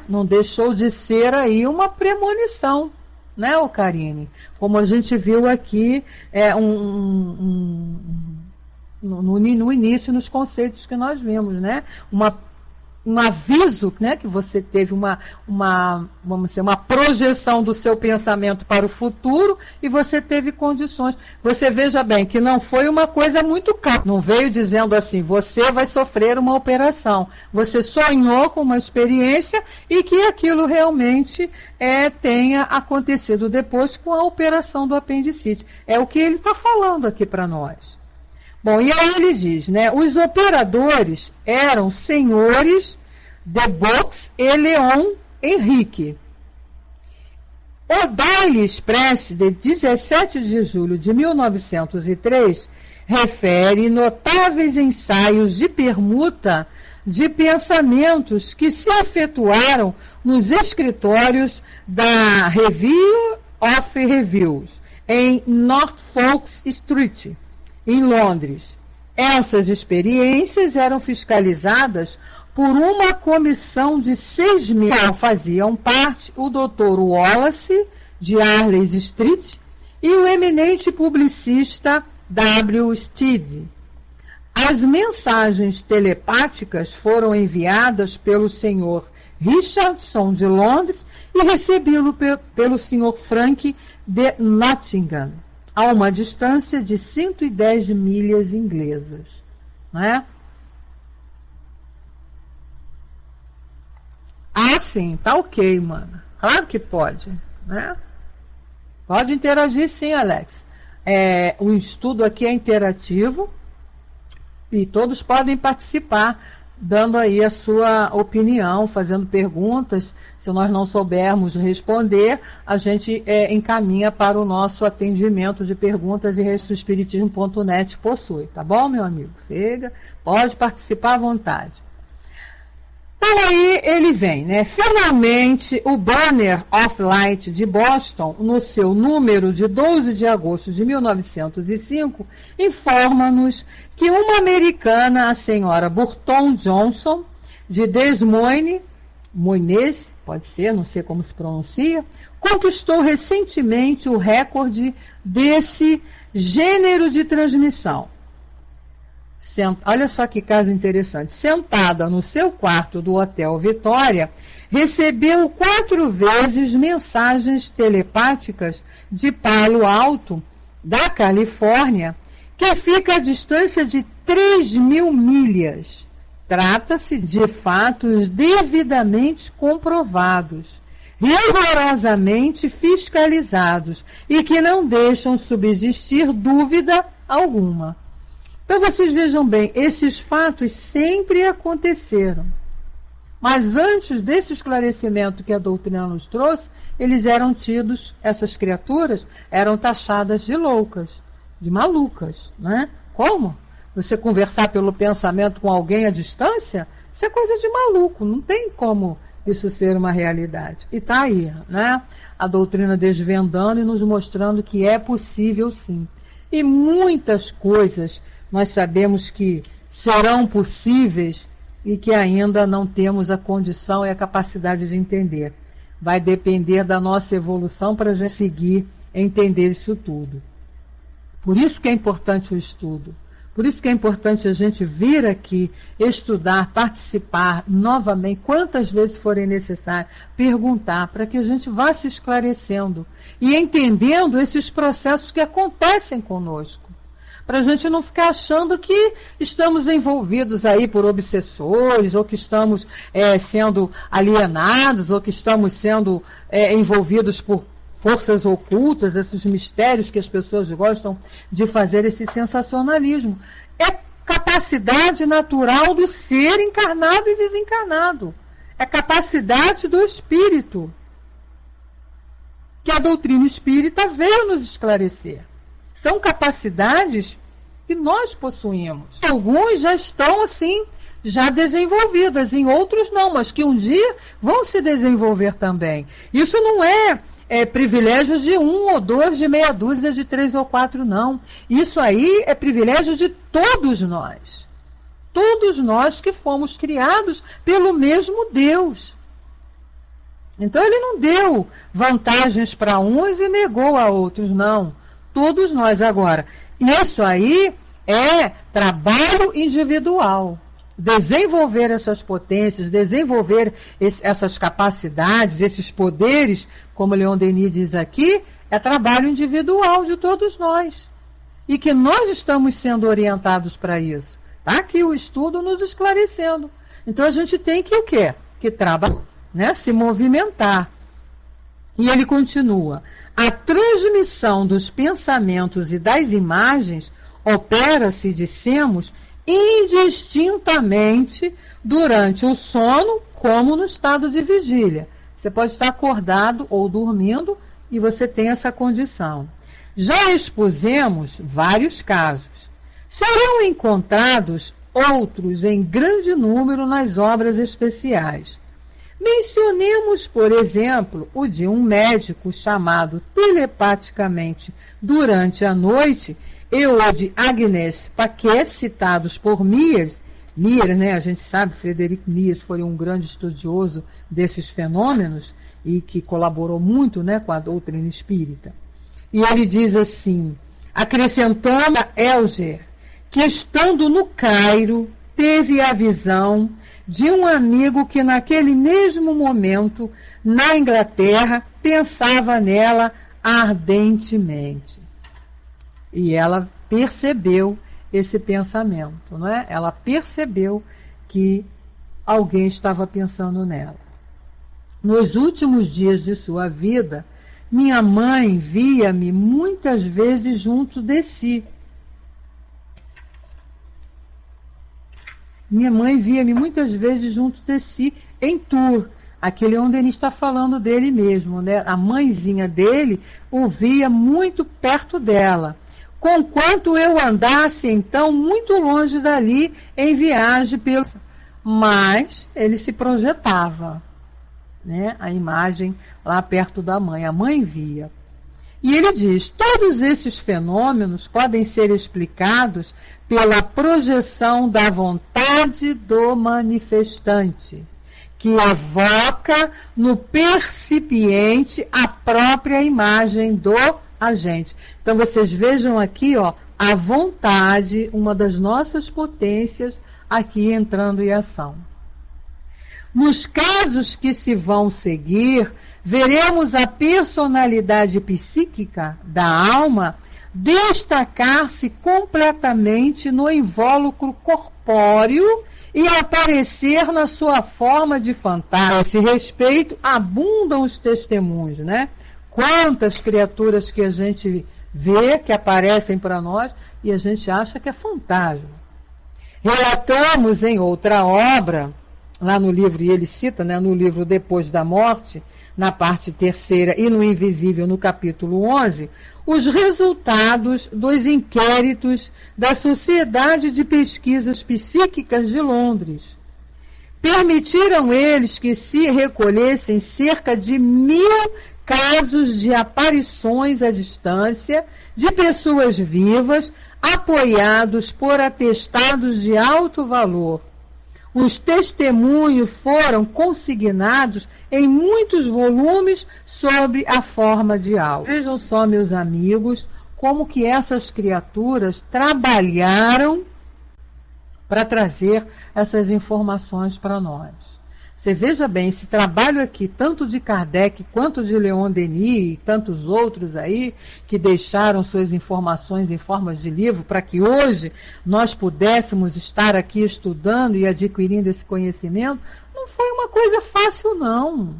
Não deixou de ser aí uma premonição, né, Karine? Como a gente viu aqui, no início, nos conceitos que nós vimos, né? Um aviso, né, que você teve vamos dizer, uma projeção do seu pensamento para o futuro e você teve condições. Você veja bem que não foi uma coisa muito clara. Não veio dizendo assim, você vai sofrer uma operação. Você sonhou com uma experiência e que aquilo realmente tenha acontecido depois com a operação do apendicite. É o que ele está falando aqui para nós. Bom, e aí ele diz, né, os operadores eram senhores de Box e Leon Henrique. O Daily Express, de 17 de julho de 1903, refere notáveis ensaios de permuta de pensamentos que se efetuaram nos escritórios da Review of Reviews, em Norfolk Street, em Londres. Essas experiências eram fiscalizadas por uma comissão de 6 membros. Faziam parte o Dr. Wallace, de Harley Street, e o eminente publicista W. Stead. As mensagens telepáticas foram enviadas pelo Sr. Richardson, de Londres, e recebido pelo Sr. Frank de Nottingham, a uma distância de 110 milhas inglesas, né? Ah, sim, tá ok, mano. Claro que pode, né? Pode interagir sim, Alex. O estudo aqui é interativo e todos podem participar, dando aí a sua opinião, fazendo perguntas. Se nós não soubermos responder, a gente encaminha para o nosso atendimento de perguntas e espiritismo.net possui, tá bom, meu amigo? Pode participar à vontade. Então aí ele vem, né? Finalmente, o Banner of Light de Boston, no seu número de 12 de agosto de 1905, informa-nos que uma americana, a senhora Burton Johnson, de Des Moines, pode ser, não sei como se pronuncia, conquistou recentemente o recorde desse gênero de transmissão. Olha só que caso interessante. Sentada no seu quarto do Hotel Vitória, recebeu 4 vezes mensagens telepáticas de Palo Alto, da Califórnia, que fica a distância de 3.000 milhas. Trata-se de fatos devidamente comprovados, rigorosamente fiscalizados e que não deixam subsistir dúvida alguma. Então vocês vejam bem, esses fatos sempre aconteceram. Mas antes desse esclarecimento que a doutrina nos trouxe, eles eram tidos, essas criaturas, eram taxadas de loucas, de malucas, né? Como? Você conversar pelo pensamento com alguém à distância? Isso é coisa de maluco, não tem como isso ser uma realidade. E está aí, né? A doutrina desvendando e nos mostrando que é possível sim. E muitas coisas nós sabemos que serão possíveis e que ainda não temos a condição e a capacidade de entender. Vai depender da nossa evolução para a gente seguir entender isso tudo. Por isso que é importante o estudo. Por isso que é importante a gente vir aqui, estudar, participar novamente, quantas vezes forem necessárias, perguntar, para que a gente vá se esclarecendo e entendendo esses processos que acontecem conosco. Para a gente não ficar achando que estamos envolvidos aí por obsessores, ou que estamos sendo alienados, ou que estamos sendo envolvidos por forças ocultas, esses mistérios que as pessoas gostam de fazer, esse sensacionalismo. É capacidade natural do ser encarnado e desencarnado. É capacidade do espírito, que a doutrina espírita veio nos esclarecer. São capacidades que nós possuímos. Alguns já estão assim, já desenvolvidas, em outros não, mas que um dia vão se desenvolver também. Isso não é privilégio de 1 ou 2, de meia dúzia, de 3 ou 4, não. Isso aí é privilégio de todos nós. Todos nós que fomos criados pelo mesmo Deus. Então ele não deu vantagens para uns e negou a outros, não. Todos nós agora. Isso aí é trabalho individual. Desenvolver essas potências, desenvolver essas capacidades, esses poderes, como Leon Denis diz aqui, é trabalho individual de todos nós. E que nós estamos sendo orientados para isso. Está aqui o estudo nos esclarecendo. Então a gente tem que o quê? Que trabalhar, né? Se movimentar. E ele continua. A transmissão dos pensamentos e das imagens opera-se, dissemos, indistintamente durante o sono, como no estado de vigília. Você pode estar acordado ou dormindo e você tem essa condição. Já expusemos vários casos. Serão encontrados outros em grande número nas obras especiais. Mencionemos, por exemplo, o de um médico chamado telepaticamente durante a noite e o de Agnès Paquet, citados por Myers, né, a gente sabe, Frederic Myers foi um grande estudioso desses fenômenos e que colaborou muito, né, com a doutrina espírita. E ele diz assim, acrescentando a Elger, que estando no Cairo, teve a visão de um amigo que naquele mesmo momento, na Inglaterra, pensava nela ardentemente. E ela percebeu esse pensamento, não é? Ela percebeu que alguém estava pensando nela. Nos últimos dias de sua vida, minha mãe via-me muitas vezes junto de si. Minha mãe via-me muitas vezes junto de si em Tours. Aquele onde ele está falando dele mesmo, né? A mãezinha dele o via muito perto dela. Conquanto eu andasse, então, muito longe dali, em viagem pelo... Mas ele se projetava, né? A imagem lá perto da mãe. A mãe via. E ele diz, todos esses fenômenos podem ser explicados pela projeção da vontade do manifestante, que evoca no percipiente a própria imagem do agente. Então vocês vejam aqui, ó, a vontade, uma das nossas potências, aqui entrando em ação. Nos casos que se vão seguir, veremos a personalidade psíquica da alma destacar-se completamente no invólucro corpóreo e aparecer na sua forma de fantasma. A esse respeito, abundam os testemunhos, né? Quantas criaturas que a gente vê que aparecem para nós e a gente acha que é fantasma. Relatamos em outra obra, lá no livro, e ele cita, né, no livro Depois da Morte, na parte 3ª e no Invisível, no capítulo 11, os resultados dos inquéritos da Sociedade de Pesquisas Psíquicas de Londres. Permitiram eles que se recolhessem cerca de 1000 casos de aparições à distância de pessoas vivas, apoiados por atestados de alto valor. Os testemunhos foram consignados em muitos volumes sob a forma de áudio. Vejam só, meus amigos, como que essas criaturas trabalharam para trazer essas informações para nós. Você veja bem, esse trabalho aqui, tanto de Kardec quanto de Leon Denis e tantos outros aí, que deixaram suas informações em formas de livro, para que hoje nós pudéssemos estar aqui estudando e adquirindo esse conhecimento, não foi uma coisa fácil, não.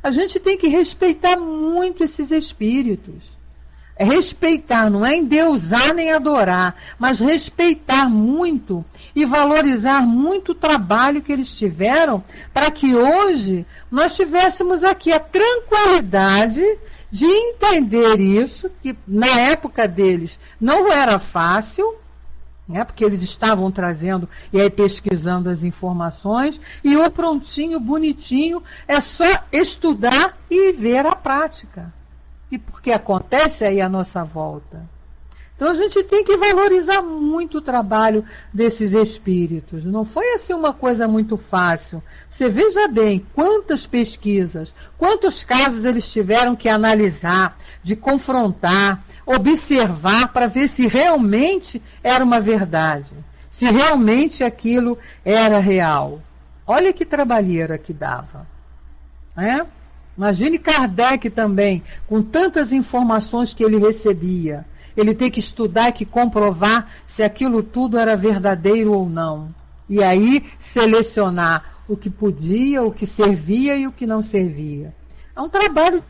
A gente tem que respeitar muito esses espíritos. É respeitar, não é endeusar nem adorar, mas respeitar muito e valorizar muito o trabalho que eles tiveram para que hoje nós tivéssemos aqui a tranquilidade de entender isso, que na época deles não era fácil, né, porque eles estavam trazendo e aí pesquisando as informações, e o prontinho, bonitinho, é só estudar e ver a prática. E porque acontece aí à nossa volta. Então a gente tem que valorizar muito o trabalho desses espíritos. Não foi assim uma coisa muito fácil. Você veja bem quantas pesquisas, quantos casos eles tiveram que analisar, de confrontar, observar para ver se realmente era uma verdade, se realmente aquilo era real. Olha que trabalheira que dava, né? Imagine Kardec também, com tantas informações que ele recebia. Ele tem que estudar e que comprovar se aquilo tudo era verdadeiro ou não. E aí selecionar o que podia, o que servia e o que não servia. É um trabalho.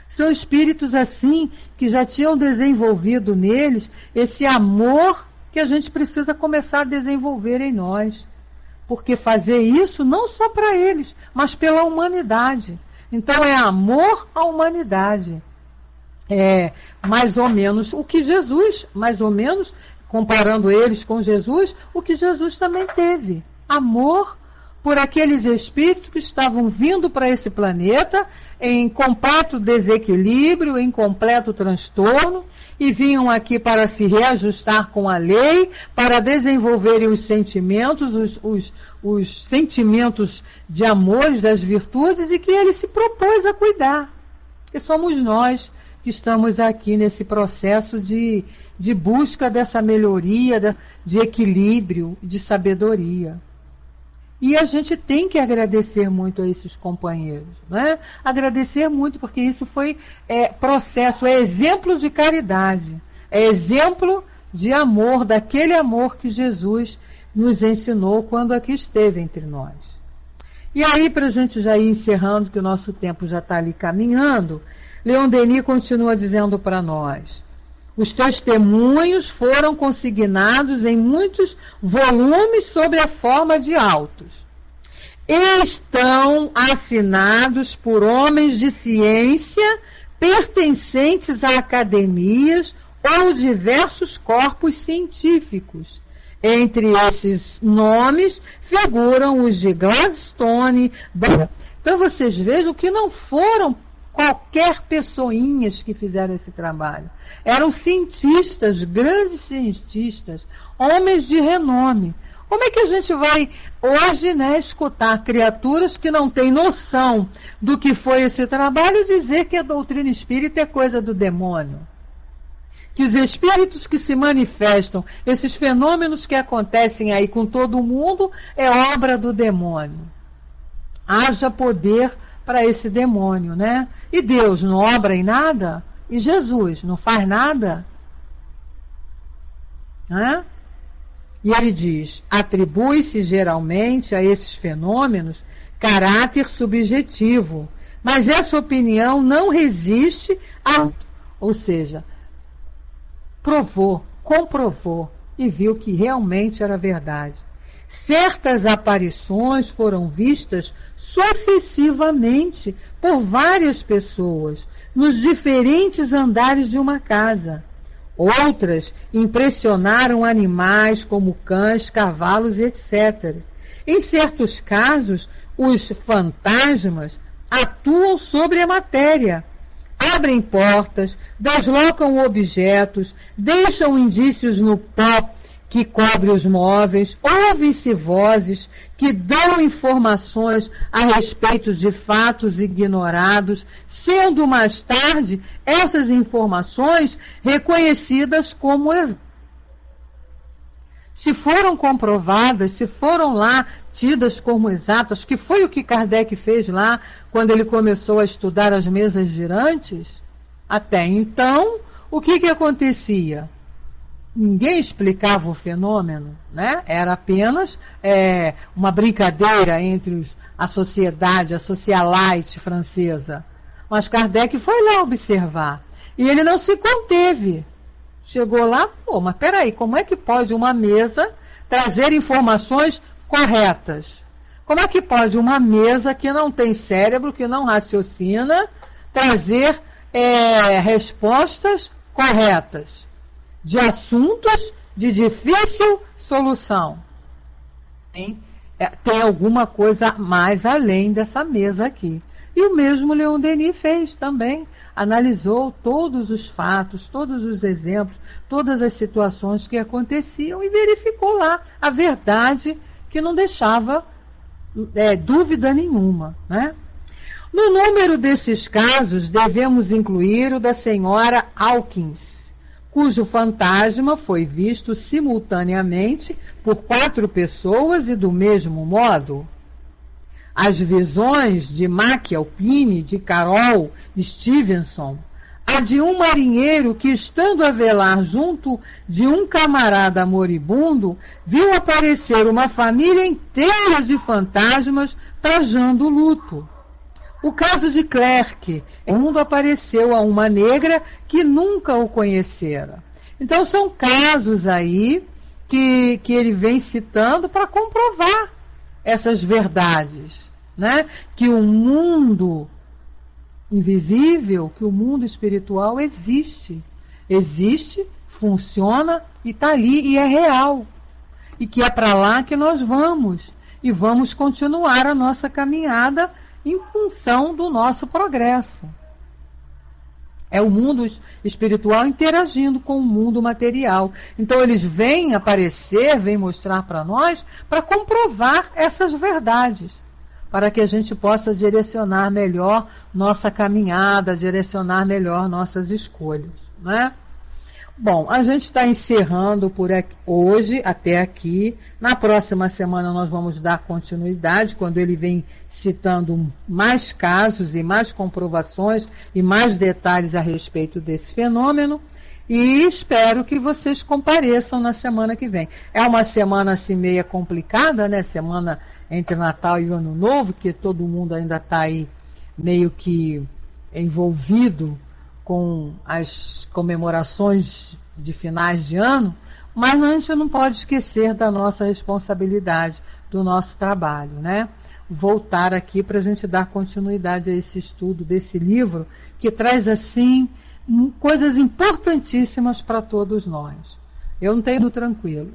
São espíritos assim que já tinham desenvolvido neles esse amor que a gente precisa começar a desenvolver em nós. Porque fazer isso não só para eles, mas pela humanidade. Então é amor à humanidade. É mais ou menos o que Jesus, mais ou menos, comparando eles com Jesus, o que Jesus também teve. Amor por aqueles espíritos que estavam vindo para esse planeta em completo desequilíbrio, em completo transtorno, e vinham aqui para se reajustar com a lei, para desenvolverem os sentimentos, os sentimentos de amor, das virtudes, e que ele se propôs a cuidar. Que somos nós que estamos aqui nesse processo de busca dessa melhoria, de equilíbrio, de sabedoria. E a gente tem que agradecer muito a esses companheiros, né? Agradecer muito, porque isso foi processo, é exemplo de caridade, é exemplo de amor, daquele amor que Jesus nos ensinou quando aqui esteve entre nós. E aí, para a gente já ir encerrando, que o nosso tempo já está ali caminhando, Leon Denis continua dizendo para nós: os testemunhos foram consignados em muitos volumes sob a forma de autos. Estão assinados por homens de ciência pertencentes a academias ou diversos corpos científicos. Entre esses nomes figuram os de Gladstone. Então vocês vejam que não foram qualquer pessoinhas que fizeram esse trabalho. Eram cientistas, grandes cientistas, homens de renome. Como é que a gente vai hoje, né, escutar criaturas que não têm noção do que foi esse trabalho e dizer que a doutrina espírita é coisa do demônio? Que os espíritos que se manifestam, esses fenômenos que acontecem aí com todo mundo, é obra do demônio. Haja poder para esse demônio, né? E Deus não obra em nada? E Jesus não faz nada? Né? E ele diz: atribui-se geralmente a esses fenômenos caráter subjetivo, mas essa opinião não resiste a... Ou seja, comprovou e viu que realmente era verdade. Certas aparições foram vistas sucessivamente por várias pessoas nos diferentes andares de uma casa. Outras impressionaram animais como cães, cavalos, etc. Em certos casos, os fantasmas atuam sobre a matéria, abrem portas, deslocam objetos, deixam indícios no pó que cobre os móveis, ouvem-se vozes que dão informações a respeito de fatos ignorados, sendo mais tarde essas informações reconhecidas como se foram comprovadas, se foram lá tidas como exatas, que foi o que Kardec fez lá quando ele começou a estudar as mesas girantes. Até então, o que acontecia? Ninguém explicava o fenômeno, né? Era apenas uma brincadeira entre a sociedade, a socialite francesa. Mas Kardec foi lá observar. E ele não se conteve. Chegou lá, mas peraí, como é que pode uma mesa trazer informações corretas? Como é que pode uma mesa que não tem cérebro, que não raciocina, trazer respostas corretas de assuntos de difícil solução? Tem alguma coisa mais além dessa mesa aqui. E o mesmo Leon Denis fez também, analisou todos os fatos, todos os exemplos, todas as situações que aconteciam e verificou lá a verdade que não deixava dúvida nenhuma, né? No número desses casos, devemos incluir o da senhora Hawkins, cujo fantasma foi visto simultaneamente por 4 pessoas e do mesmo modo. As visões de McAlpine, de Carol Stevenson, a de um marinheiro que, estando a velar junto de um camarada moribundo, viu aparecer uma família inteira de fantasmas trajando luto. O caso de Clerc, o mundo apareceu a uma negra que nunca o conhecera. Então são casos aí que ele vem citando para comprovar essas verdades, né? Que o mundo invisível, que o mundo espiritual existe, funciona e está ali e é real, e que é para lá que nós vamos, e vamos continuar a nossa caminhada em função do nosso progresso. É o mundo espiritual interagindo com o mundo material. Então eles vêm aparecer, vêm mostrar para nós, para comprovar essas verdades, para que a gente possa direcionar melhor nossa caminhada, direcionar melhor nossas escolhas, né? Bom, a gente está encerrando por aqui, hoje, até aqui. Na próxima semana nós vamos dar continuidade, quando ele vem citando mais casos e mais comprovações e mais detalhes a respeito desse fenômeno. E espero que vocês compareçam na semana que vem. É uma semana assim meia complicada, né? Semana entre Natal e Ano Novo, que todo mundo ainda está aí meio que envolvido com as comemorações de finais de ano, mas a gente não pode esquecer da nossa responsabilidade, do nosso trabalho, né? Voltar aqui para a gente dar continuidade a esse estudo desse livro, que traz, assim, coisas importantíssimas para todos nós. Eu não tenho tranquilo.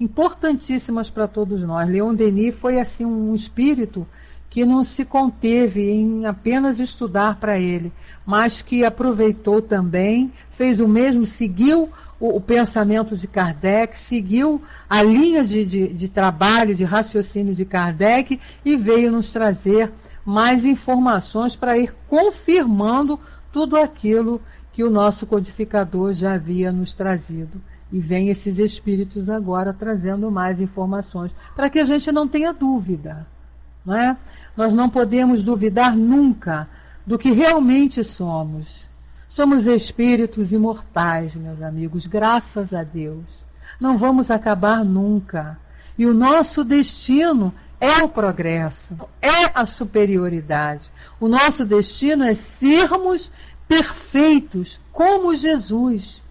Importantíssimas para todos nós. Leon Denis foi, assim, um espírito que não se conteve em apenas estudar para ele, mas que aproveitou também, fez o mesmo, seguiu o pensamento de Kardec, seguiu a linha de trabalho, de raciocínio de Kardec e veio nos trazer mais informações para ir confirmando tudo aquilo que o nosso codificador já havia nos trazido. E vem esses espíritos agora trazendo mais informações, para que a gente não tenha dúvida. Não é? Nós não podemos duvidar nunca do que realmente somos. Somos espíritos imortais, meus amigos, graças a Deus. Não vamos acabar nunca. E o nosso destino é o progresso, é a superioridade. O nosso destino é sermos perfeitos como Jesus.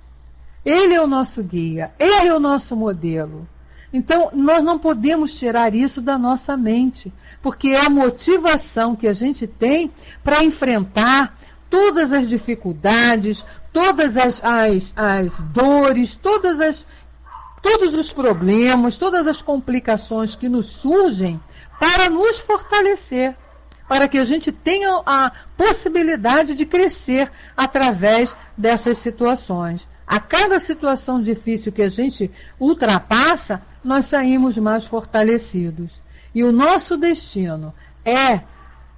Ele é o nosso guia, ele é o nosso modelo. Então, nós não podemos tirar isso da nossa mente, porque é a motivação que a gente tem para enfrentar todas as dificuldades, todas as dores, todos os problemas, todas as complicações que nos surgem para nos fortalecer, para que a gente tenha a possibilidade de crescer através dessas situações. A cada situação difícil que a gente ultrapassa, nós saímos mais fortalecidos. E o nosso destino é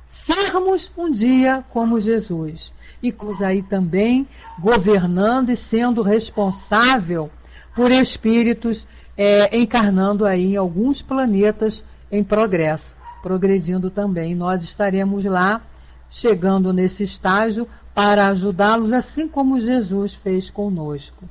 sermos um dia como Jesus. E aí também governando e sendo responsável por espíritos encarnando aí em alguns planetas em progresso, progredindo também. Nós estaremos lá, chegando nesse estágio, para ajudá-los, assim como Jesus fez conosco.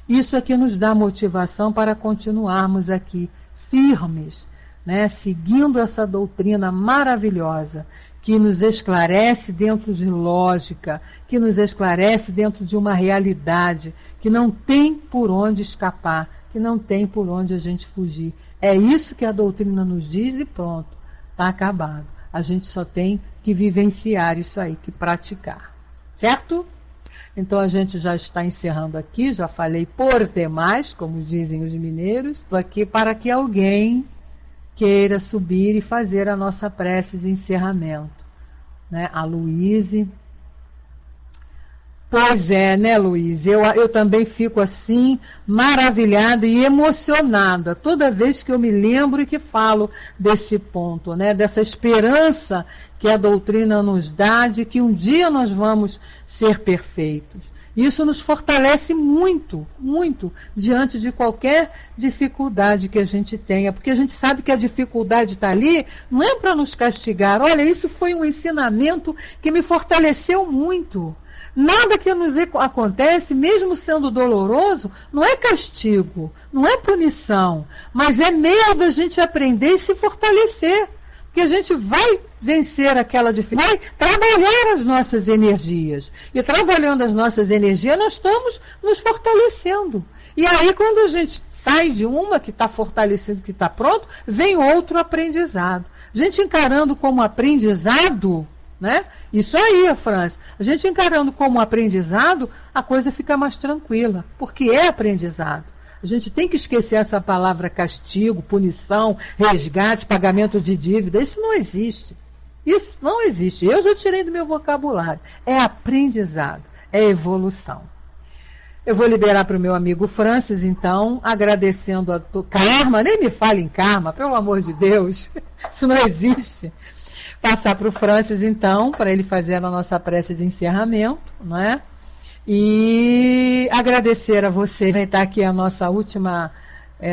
Isso é que nos dá motivação para continuarmos aqui firmes, né, seguindo essa doutrina maravilhosa, que nos esclarece dentro de lógica, que nos esclarece dentro de uma realidade, que não tem por onde escapar, que não tem por onde a gente fugir. É isso que a doutrina nos diz e pronto, está acabado. A gente só tem que vivenciar isso aí, que praticar. Certo? Então a gente já está encerrando aqui, já falei por demais, como dizem os mineiros, estou aqui para que alguém queira subir e fazer a nossa prece de encerramento. né? A Luíse. Pois é, né, Luiz? Eu também fico assim, maravilhada e emocionada toda vez que eu me lembro e que falo desse ponto, né? Dessa esperança que a doutrina nos dá de que um dia nós vamos ser perfeitos. Isso nos fortalece muito, muito, diante de qualquer dificuldade que a gente tenha, porque a gente sabe que a dificuldade está ali, não é para nos castigar. Olha, isso foi um ensinamento que me fortaleceu muito. Nada que nos acontece, mesmo sendo doloroso, não é castigo, não é punição, mas é meio da gente aprender e se fortalecer. Que a gente vai vencer aquela dificuldade, vai trabalhar as nossas energias. E trabalhando as nossas energias, nós estamos nos fortalecendo. E aí, quando a gente sai de uma que está fortalecida, que está pronto, vem outro aprendizado. A gente encarando como aprendizado, né? Isso aí, França. A gente encarando como aprendizado, a coisa fica mais tranquila, porque é aprendizado. A gente tem que esquecer essa palavra castigo, punição, resgate, pagamento de dívida. Isso não existe. Isso não existe. Eu já tirei do meu vocabulário. É aprendizado, é evolução. Eu vou liberar para o meu amigo Francis, então, agradecendo a karma, nem me fale em karma, pelo amor de Deus. Isso não existe. Passar para o Francis, então, para ele fazer a nossa prece de encerramento, não é? E agradecer a você, aproveitar aqui a nossa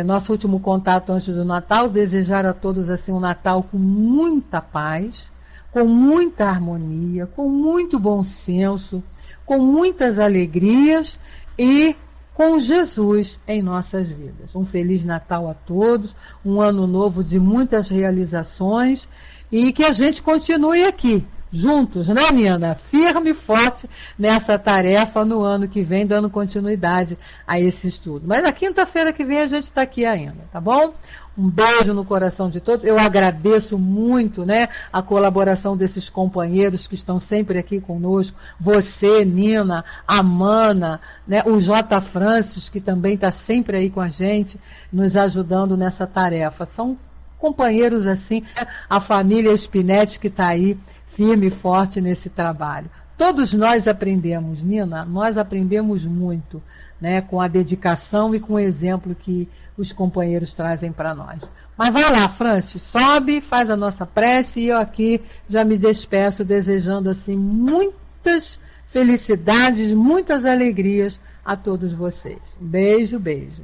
nosso último contato antes do Natal, desejar a todos assim um Natal com muita paz, com muita harmonia, com muito bom senso, com muitas alegrias e com Jesus em nossas vidas. Um Feliz Natal a todos, um ano novo de muitas realizações e que a gente continue aqui, juntos, né, Nina? Firme e forte nessa tarefa no ano que vem, dando continuidade a esse estudo. Mas na quinta-feira que vem a gente está aqui ainda, tá bom? Um beijo no coração de todos. Eu agradeço muito, né, a colaboração desses companheiros que estão sempre aqui conosco. Você, Nina, a Mana, né, o J. Francis, que também está sempre aí com a gente, nos ajudando nessa tarefa. São companheiros assim, a família Spinetti que está aí firme e forte nesse trabalho. Todos nós aprendemos, Nina, nós aprendemos muito, né, com a dedicação e com o exemplo que os companheiros trazem para nós. Mas vai lá, Francis, sobe, faz a nossa prece e eu aqui já me despeço desejando assim muitas felicidades, muitas alegrias a todos vocês. Beijo, beijo.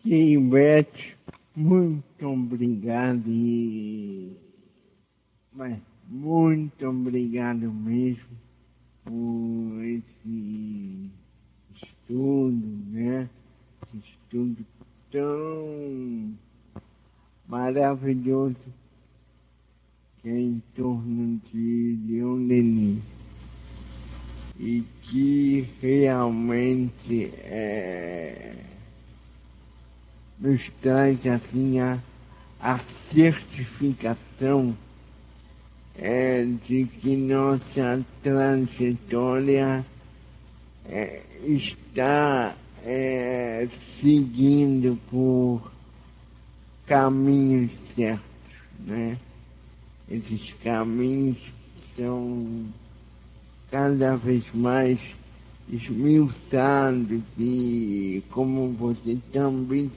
Beth, muito obrigado mas muito obrigado mesmo por esse estudo, né? Esse estudo tão maravilhoso que é em torno de Leon Denis e que realmente nos traz assim a certificação de que nossa trajetória está seguindo por caminhos certos, né? Esses caminhos são cada vez mais esmiuçados e, como você também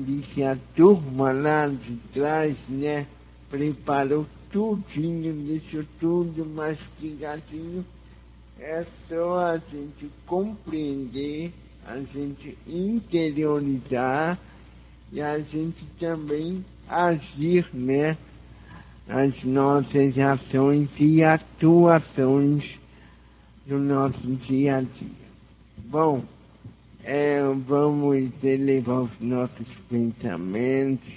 disse, a turma lá de trás, né, preparou tudinho, deixou tudo mastigadinho. É só a gente compreender, a gente interiorizar e a gente também agir, né, as nossas ações e atuações do nosso dia a dia. Bom, vamos elevar os nossos pensamentos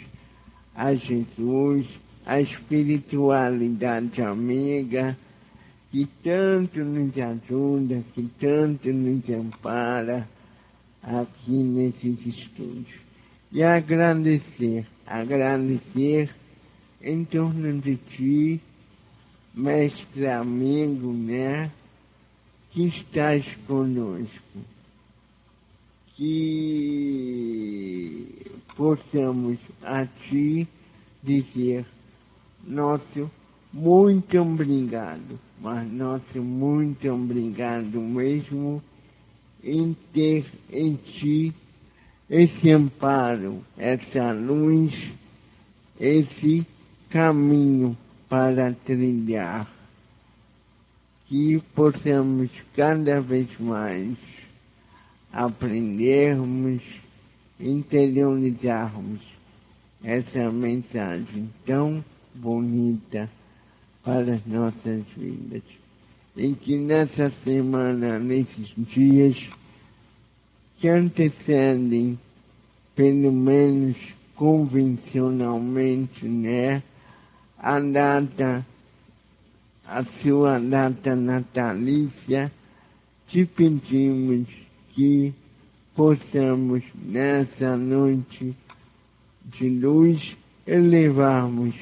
a Jesus, a espiritualidade amiga, que tanto nos ajuda, que tanto nos ampara aqui nesses estudos. E agradecer em torno de ti, mestre amigo, né, que estás conosco, que possamos a Ti dizer nosso muito obrigado, mas nosso muito obrigado mesmo em ter em Ti esse amparo, essa luz, esse caminho para trilhar, que possamos cada vez mais aprendermos, interiorizarmos essa mensagem tão bonita para as nossas vidas. E que nessa semana, nesses dias que antecedem, pelo menos convencionalmente, né, a sua data natalícia, te pedimos que possamos, nessa noite de luz, elevarmos,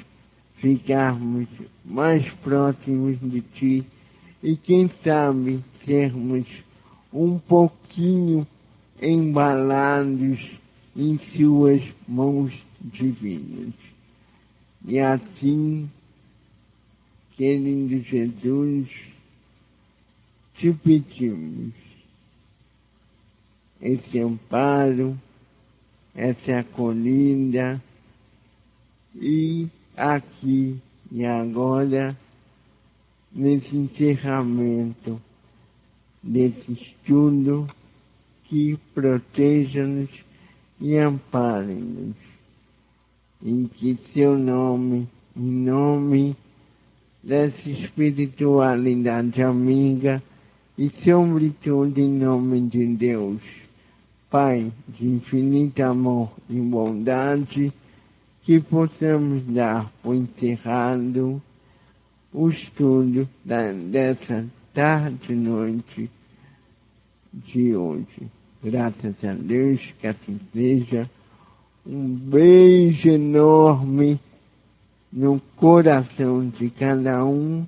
ficarmos mais próximos de Ti e, quem sabe, sermos um pouquinho embalados em Suas mãos divinas. E assim, querido Jesus, te pedimos esse amparo, essa acolhida, e aqui e agora, nesse encerramento desse estudo, que proteja-nos e ampare-nos, em que Seu nome, em nome dessa espiritualidade amiga e sobretudo em nome de Deus, Pai de infinito amor e bondade, que possamos dar por encerrado o estudo dessa tarde e noite de hoje. Graças a Deus, que assim seja. Um beijo enorme no coração de cada um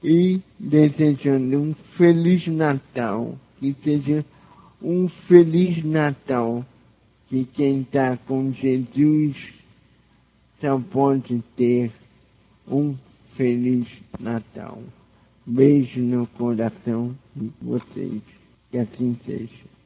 e desejando um Feliz Natal, que seja um Feliz Natal, que quem está com Jesus só pode ter um Feliz Natal. Beijo no coração de vocês, que assim seja.